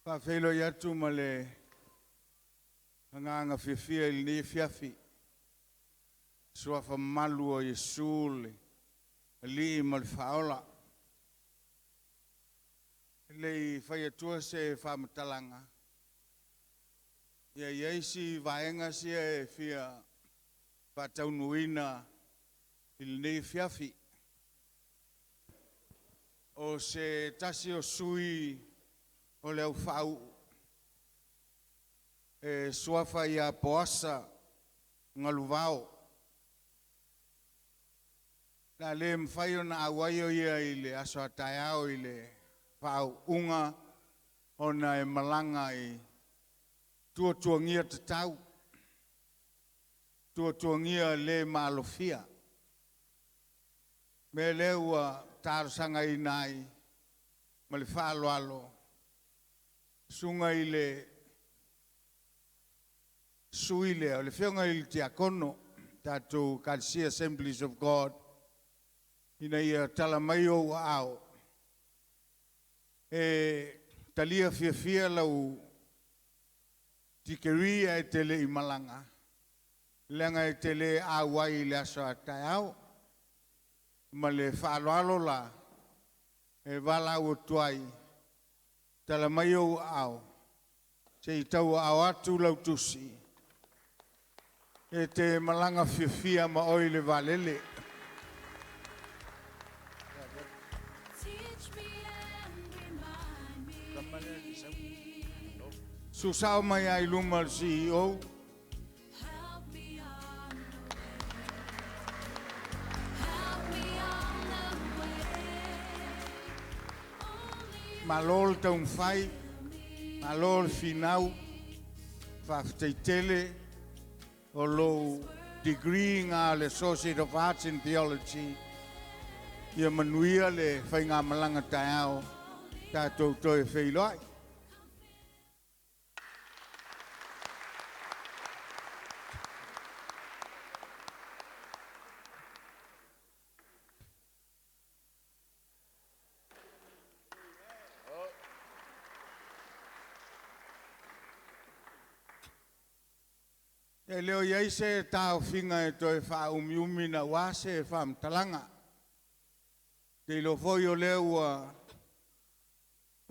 Whawhelo I atu ma le nganga whiawhia I ne whiawhi. Sua whamalu o Iesu le li ma le whaola. Le whai atua se whamatalanga. Ia ieisi vaenga sia e whia whataunuina I le ne whiawhi. O se tasi o sui o leo whau e suafa I a poasa ngaluvao. Na le mwhai o na awaio ia I le aso ataiao I le whau unga o na e malanga I tuatuangia tatau. Tuatuangia le maalofia. Me leua tarosanga I nai ma le whaaloalo. Sunga I le suile o le whionga I le tiakono tātou Kalsia Assemblies of God ina ia tala mai o ao e talia whiawhia lau tikeria e tele I malanga lenga e tele awai I le aso atai au ma le whaaloalo la e wala o tuai tala mai o ao, te I tau ao atu lau tusi, e te malanga whiawhia ma oi le valele. Susao mai ai luma le CEO, malol tau mwhai, malol finau, whafteitele, o lo degree ngā le Associate of Arts in Theology, ia manuia le whai ngā malanga taiao, tātou toi whailoai. E leo iai se tau whinga e toi wha umiumi na wā se wha mtalanga. Te ilo foi o leo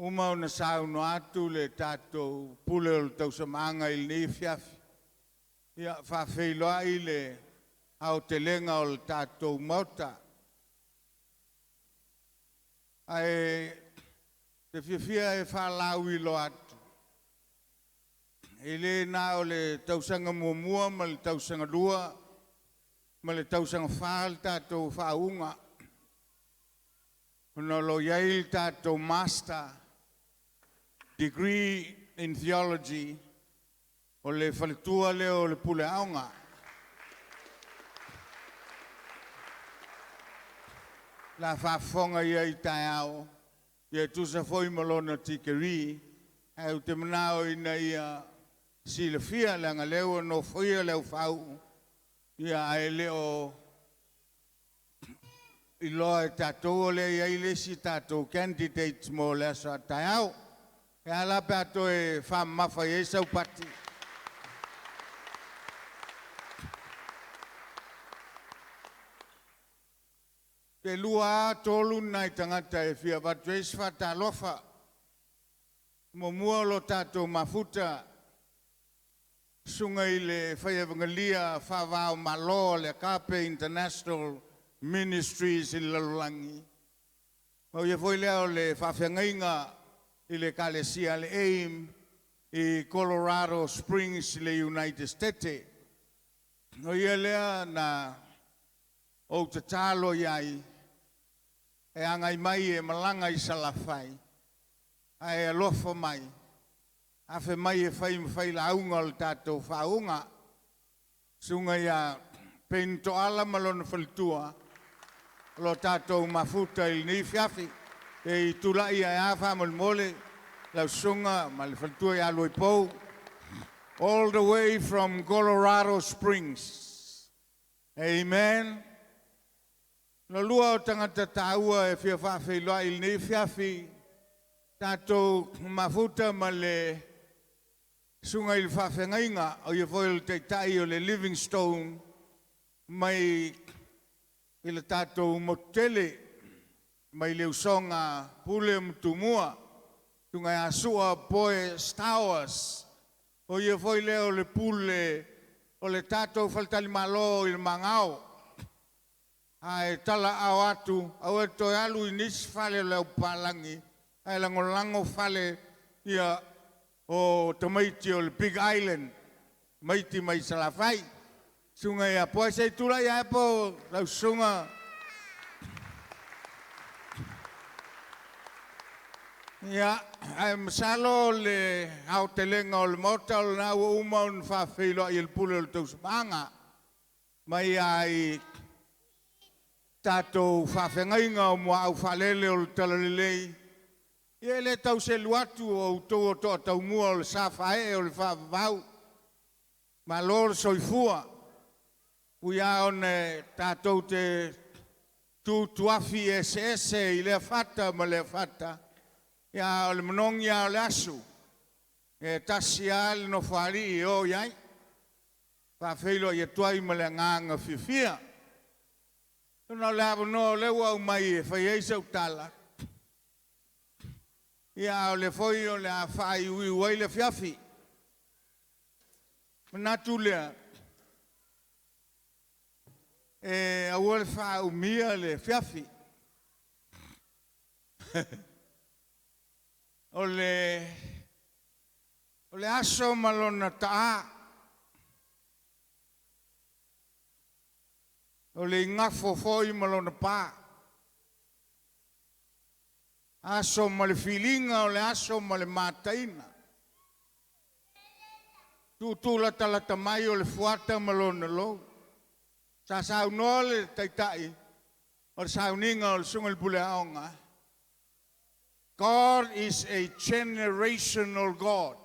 Uma na sauno atu le tātou pule o le tausamanga i le fiafi. Ia whawheiloa i le au te lenga o le tātou mauta. Ai te whiawhia e whalau i lo atu. E le nā o le tausanga muamua ma le tausanga lua ma le tausanga whaal tātou whaunga. Ono lo iai tātou master degree in theology o le whaletua leo le pule aonga. La whafonga ia i tai ao, ia tusa foi malona tikeri, au te manao ina ia sila fia langa leo no foia leo whau, ia ai leo i loa e tātou le ia i lesi tātou candidates mo le asa tai ao. E ala pe ato e whamawha i esau pati. Te lua tolu nai tangata e fia watu e svata lofa. Mo mua lo tātou mafuta. Sunga i le whaiawangalia whawao malo le Agape International Ministries i Lalulangi. Mau ia foi leo le whawhiangainga i le kalesia le AIM i Colorado Springs le United States. No ia lea na o te talo iai e angai mai e malanga i salafai. Ai alofa mai. Afe mai e whai launga o le tātou whaunga. Sunga ia pento ala malona whalitua lo tātou mafuta i ni fiafi. E i tulai ai awha mole lau sunga ma le whalitua i aloi pou. All the way from Colorado Springs. Amen. Lo lua o tangata taua e fia whawhailoa i ni fiafi. Tātou mafuta ma le sunga i le whawhengainga o i foil te tai o le Livingstone mai i le tātou motele mai le usonga pule mtumua tunga ya sua poe stowers o i foi leo le pule o le tātou faltali malo i le mangao ai tala au atu au e toi alu i nisi fale leo palangi ai lango fale ia o tamaiti o le Big Island maiti mai salafai sunga ia poe sei tula ia po lau sunga ia ai masalo le au telenga o le mota o na uma un fa filo i le pule o tau manga mai ai tato fa fengainga o mo au falele o talalelei ia le tau se luatu o to tau mua o le safae o le fa vau malor soifua uia one tato te tu tuafi SS i le fata ma le fata ia o le monongi a o le asu e tasi al no whari i o iai whawheilo i tuai ma le nganga fifia no le hawa no le wau mai e whai eisa utala ia o le foi o le a whai ui uai le fiafi manatu lea e a ua le wha umia le fiafi o le aso malona taa o le ngafo foi malona pa aso ma le filinga o le aso ma le mataina tutula talata mai o le fuata malona lo sa sauno le taitai o le sauninga o le sunga le pule aonga God is a generational God.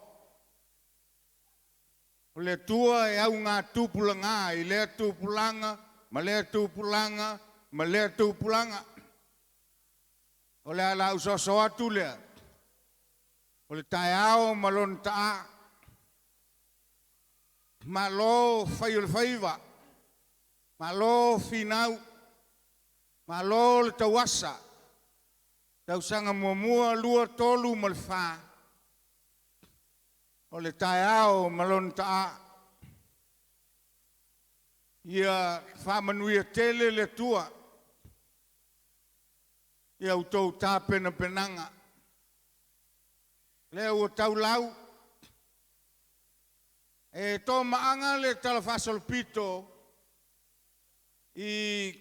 O le tua e au ngā tūpulanga, i lea tūpulanga, ma lea tūpulanga, ma lea tūpulanga. O le ala usoso atu lea. O le tae ao malon taa. Ma lo fai o le faiva. Ma lo finau. Ma lo le tawasa. Tausanga mua lua tolu ma le wha. O le tae ao malon taa. Ia whamanuia tele le tua. Ia utou tā pena penanga. Lea ua tau lau. E tō maanga le 𝚟𝚑𝚙𝚎𝚘𝚘 I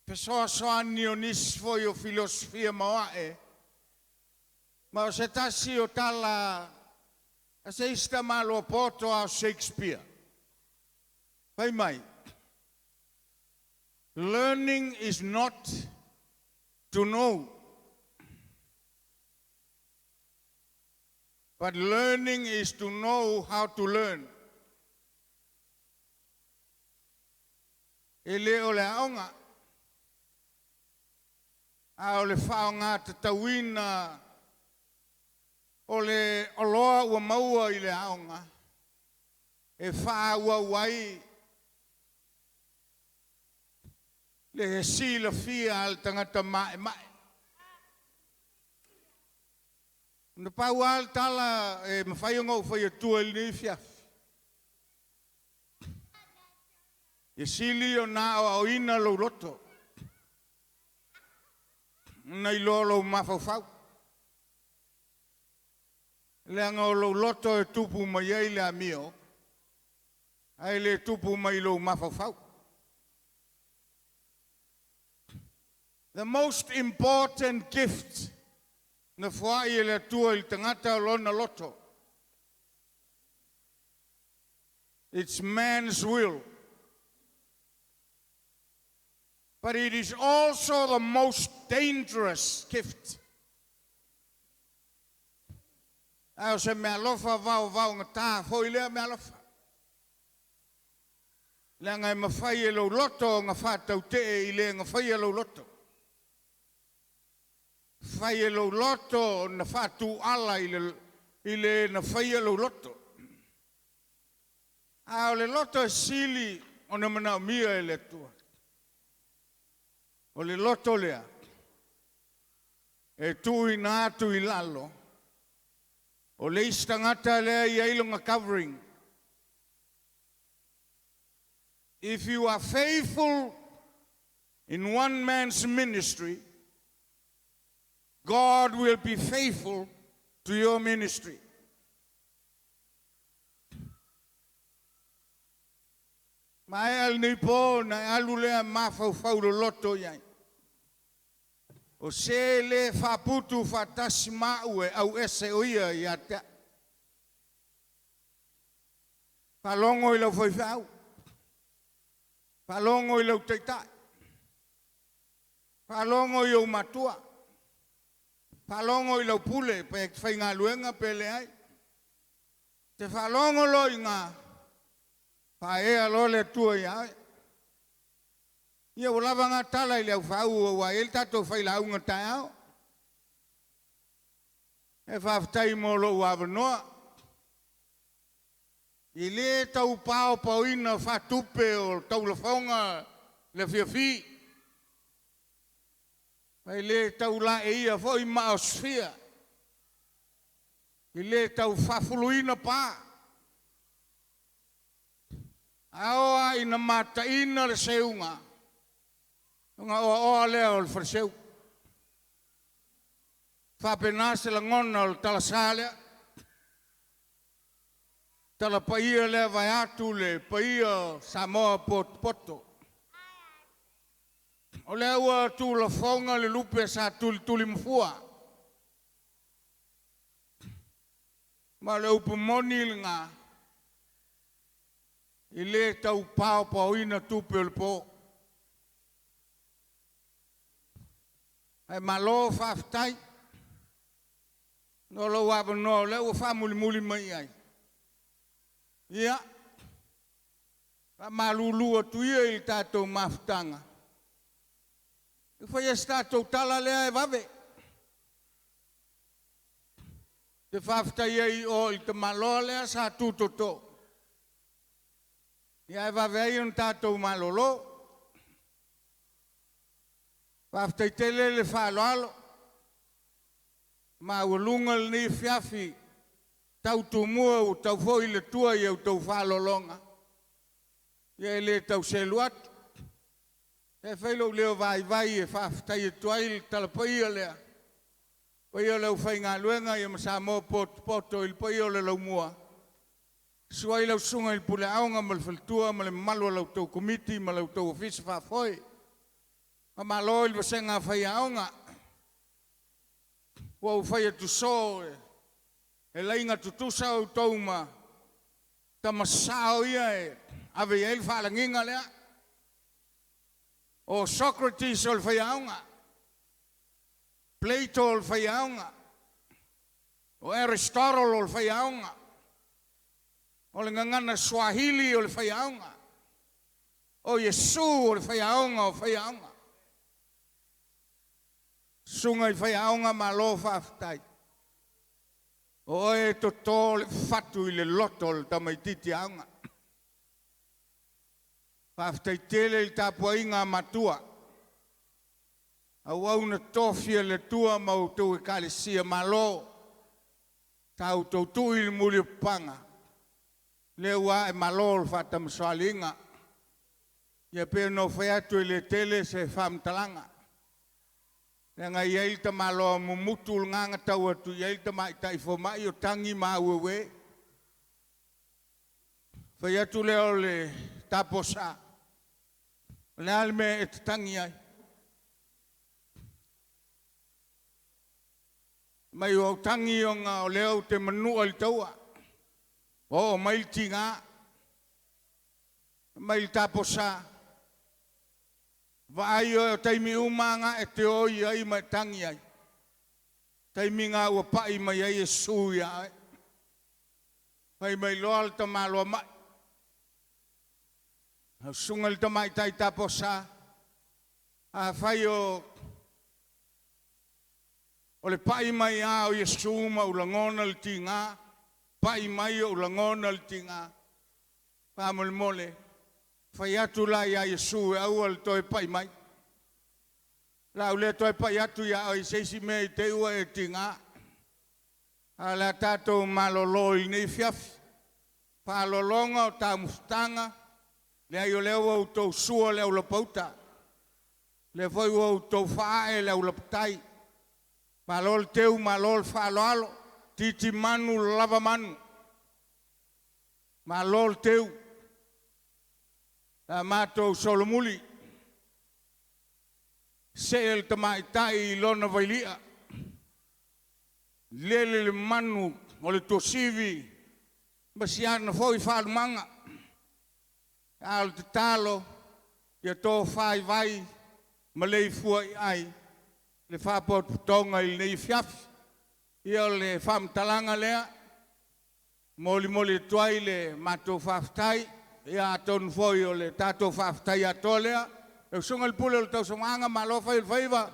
pesoa ni o nisi foi o filosofia maoe. Ma o se tasi o tala a se ista malo poto a Shakespeare. Pai mai. Learning is not to know. But learning is to know how to learn. E le o le aonga. A o le whaonga te tawina. O le oloa ua maua I le aonga. E wha ua wai. Le si la fia al tangata mae mae. Na pau al tala e mawhaionga o whai atua ili ni fiaf. E sili o nā o ina lo roto. Nei lolo mawhawhau. Leanga o lo loto e tupu mai ei le amio. Ai le tupu mai lo mawhawhau. The most important gift na whai le tua I tangata o lona loto. It's man's will. But it is also the most dangerous gift. Ao se mea lofa vau ngā tā foi lea mea lofa. Lea ngai mawhai e lo loto ngā whātau te I le ngā whai e lo loto. Whai e lo loto na whātu ala I le na whai e lo loto. Ao le loto e sili o na mana mia e le tua. O le loto lea. E tui nā tui lalo. O le istangata lea I ailonga covering. If you are faithful in one man's ministry, God will be faithful to your ministry. Mai al ni po na alu lea mawhau lo loto iai. O se le whaputu whatasi mau e au ese o ia I atea. Palongo I lau whaiwhau. Palongo I lau teitai. Palongo I au matua. Palongo I lau pule pe whai ngā luenga pe le ai. Te whalongo lo I ngā. Pa ea lo le tua I ai. Ia o lava ngā tala I leo whau o wa el tato whai lau ngā tai au. E whaftai mo lo ua wanoa. I le tau pao pao ina whatupe o tau la whaunga le whiawhi. Pai le tau la e ia fo I maosfia. I le tau whafuluina pā. Aoa ina mata ina le seunga. Nga oa lea o le wharseu. Whapena se la ngona o le talasālea. Tala paia lea vai atu le paia Samoa poto. O lea ua tu la whaunga le lupe sa tuli mfua. Ma le upumoni le ngā. I le tau pao ina tupe o le po. Ai malo whaftai. No lo wapa no le ua whamuli mai ai. Ia. Wa malulua tuia I tātou maftanga. I whai e tātou tala lea e wawe. Te whaftai ai o I te maloa lea sa tūtoto. Ia e wawe ai on tātou malolo. Whaftai tele le whaloalo. Mawalunga ni fiafi. Tau tumua o tau foi le tua i au tau whalolonga. Ia le tau seluat. E whailo leo vai e whaftai e tuai talapai a lea. Pai o leo whai ngā luenga i masa mō poto il pai o le lau mua. Suai lau sunga il pule aonga ma le whaltua ma le malua lau tau komiti ma lau tau ofisi whafoi. Ma malo il wasenga whai aonga. Wau whai atu so e lainga tutusa au tau ma. Ta masao ia e ave il whalanginga lea. O Socrates o le whai aonga. Plato o le whai aonga. O Aristotle o le whai aonga. O le ngangana Swahili o le whai aonga. O Yesu o le whai aonga o whai aonga. Sunga i whai aonga ma lo whaftai. O e to tō le whatu i le loto le tamaititi aonga. Whaftai tele i tāpua inga matua. Au au na tofia le tua mau tau e kalesia malo. Tau tau tui le muli panga. Le ua e malo le whata msoalinga. Ia pēr no whaiatu i le tele se whamtalanga. Le nga iei ta malo mumutu nganga tau atu iei ta mai tai fomai o tangi mauewe. Whaiatu leo le taposa. Le alme e te tangi ai. Mai o tangi o ngā o leo te manua i taua. O mai ti ngā. Mai taposa. Vai o taimi umanga e te oi ai mai tangi ai. Taimi ngā ua pai mai ai e sui ai. Mai loal ta malo mai. Sungal ta mai tai taposa. A fai o le pai mai a o Yesu ma ulangona le tinga. Pai mai o ulangona le tinga. Pamol mole. Fai atu la ia Yesu e au al toi pai mai. La ule toi pai atu ia o seisi me te ua e tinga. A la tato malolo il nei fiafi. Pa lolonga o ta mustanga. Le ai o leo au tau sua le au la pauta. Le foi au tau fae le au la patai. Malol teu, malol whaloalo, titi manu lava manu. Malol teu, a mātou solomuli. Seel tamai tai lona vailia. Lele le manu o le tosivi. Basiana foi whalumanga. Al te talo, ia tō whai vai, malei fuai ai. Le whapot tonga i nei fiafi. Ia le whamtalanga lea. Moli tuai le mato whaftai. Ia aton foi o le tato whaftai ato lea. E sunga le pule o le tau samanga malofa i le whaiva.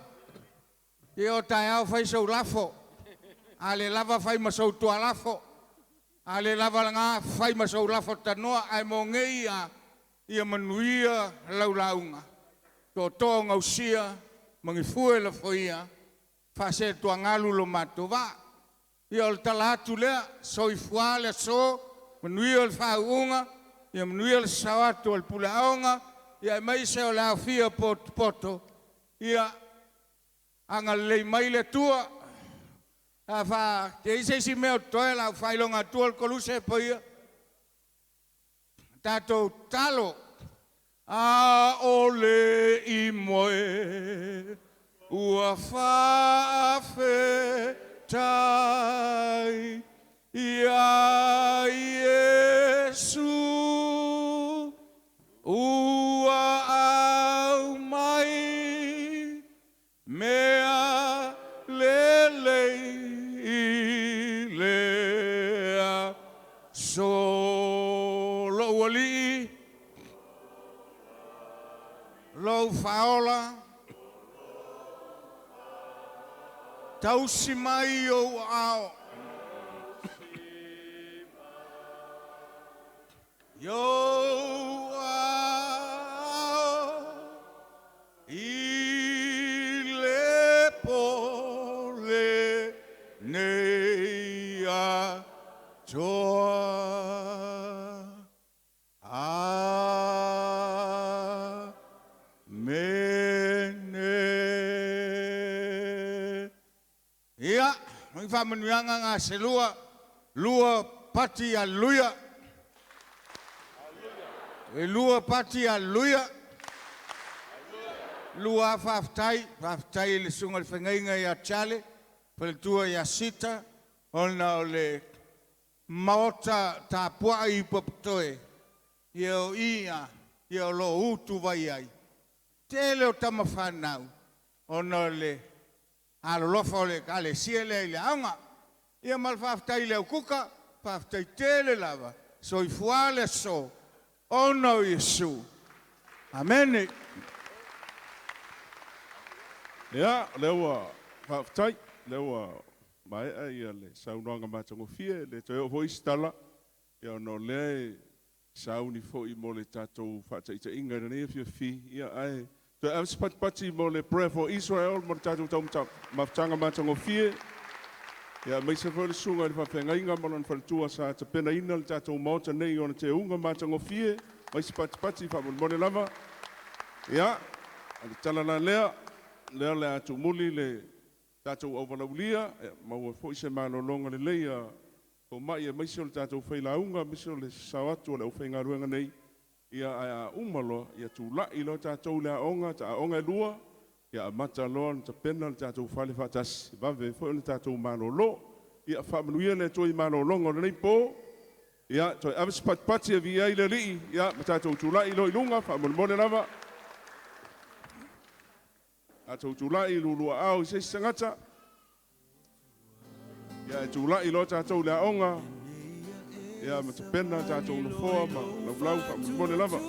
Ia o tai au whai sau lafo. A le lava whai masau tua lafo. A le lava ngā whai masau lafo tanoa. Ai mo ngei a ia manuia laulaunga. Tō tō ngausia. Mangi fue la foia, fase tua ngalu lo matova. Ia o talatu lea, soi fua le so, manuia o whaunga, ia manuia o sawatu o pulaonga, ia mai se o la fia poto, ia anga lei mai le tua, a fa, te ise meo toe la whailonga tua o koluse po ia. Tato talo, a ole I moe ua whawhe tai ia Yesu ua au mai mea lele I lea solo wali Lau faola tausi mai o ao yo ao I le pole Toa Amene. Ia, mai whamanuanga ngā se lua pati a luia. E lua pati a luia. Lua whaftai le sunga le whengainga i a chale, pale tua i a sita, ona o le maota tā pua i papatoe, i o ia, i o lo utu vai ai. Te leo tama whanau, ona le alolofa o le kale siele i le aunga, ia mal whaftai leo kuka, whaftai tele lava, so i fuale so, ona o Yesu. Amen. Ia, lewa, whaftai, lewa, mai ai le saunanga matango fie, le toi o hoi stala, ia no le sauni fo i mo le tatou whataita inga rane fia fi, ia ai, toi amis pati mo le prayer for Israel, mo le tatou tau maftanga matango fie, ia mai se fo le sunga le whawhenga inga mo le whalatua sa ta pena ina le tatou maota nei o na te unga matango fie, mai se pati whamon mo le lava, ia, ali talala lea le atu muli le tatou au walaulia, maua fo i se malolonga le leia, ko mai e maisi o le tatou whailaunga, maisi o le sawatu o le whainga ruenga nei, ia a umalo, ia tu lai lo tatou le aonga, ta aonga e lua, ia a mata loa, ta pena le tatou whale whatasi, vave fo le tatou malolo, ia whamanuia le toi malolonga le nei po, ia toi avis pati e vi ai le rii, ia tatou tu lai lo ilunga, whamonimone lava, a tau tūlai lulua au i seisi sangata. Ia e tūlai lo tātou lea onga. Ia ma te pena tātou na foa ma na vlau wha mone lava.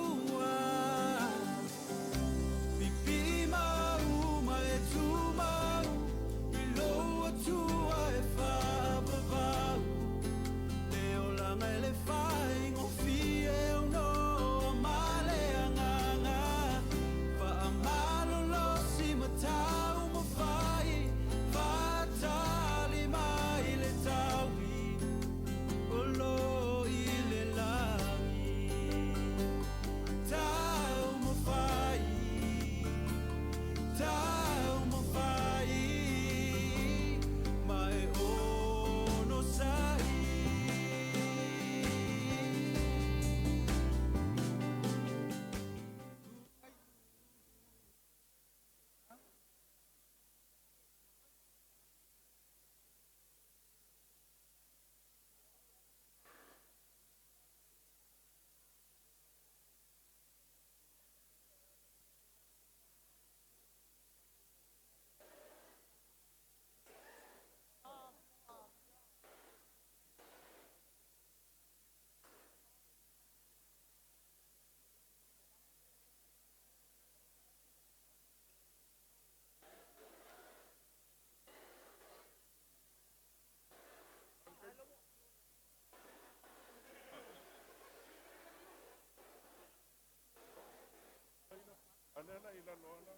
Anena ila loana.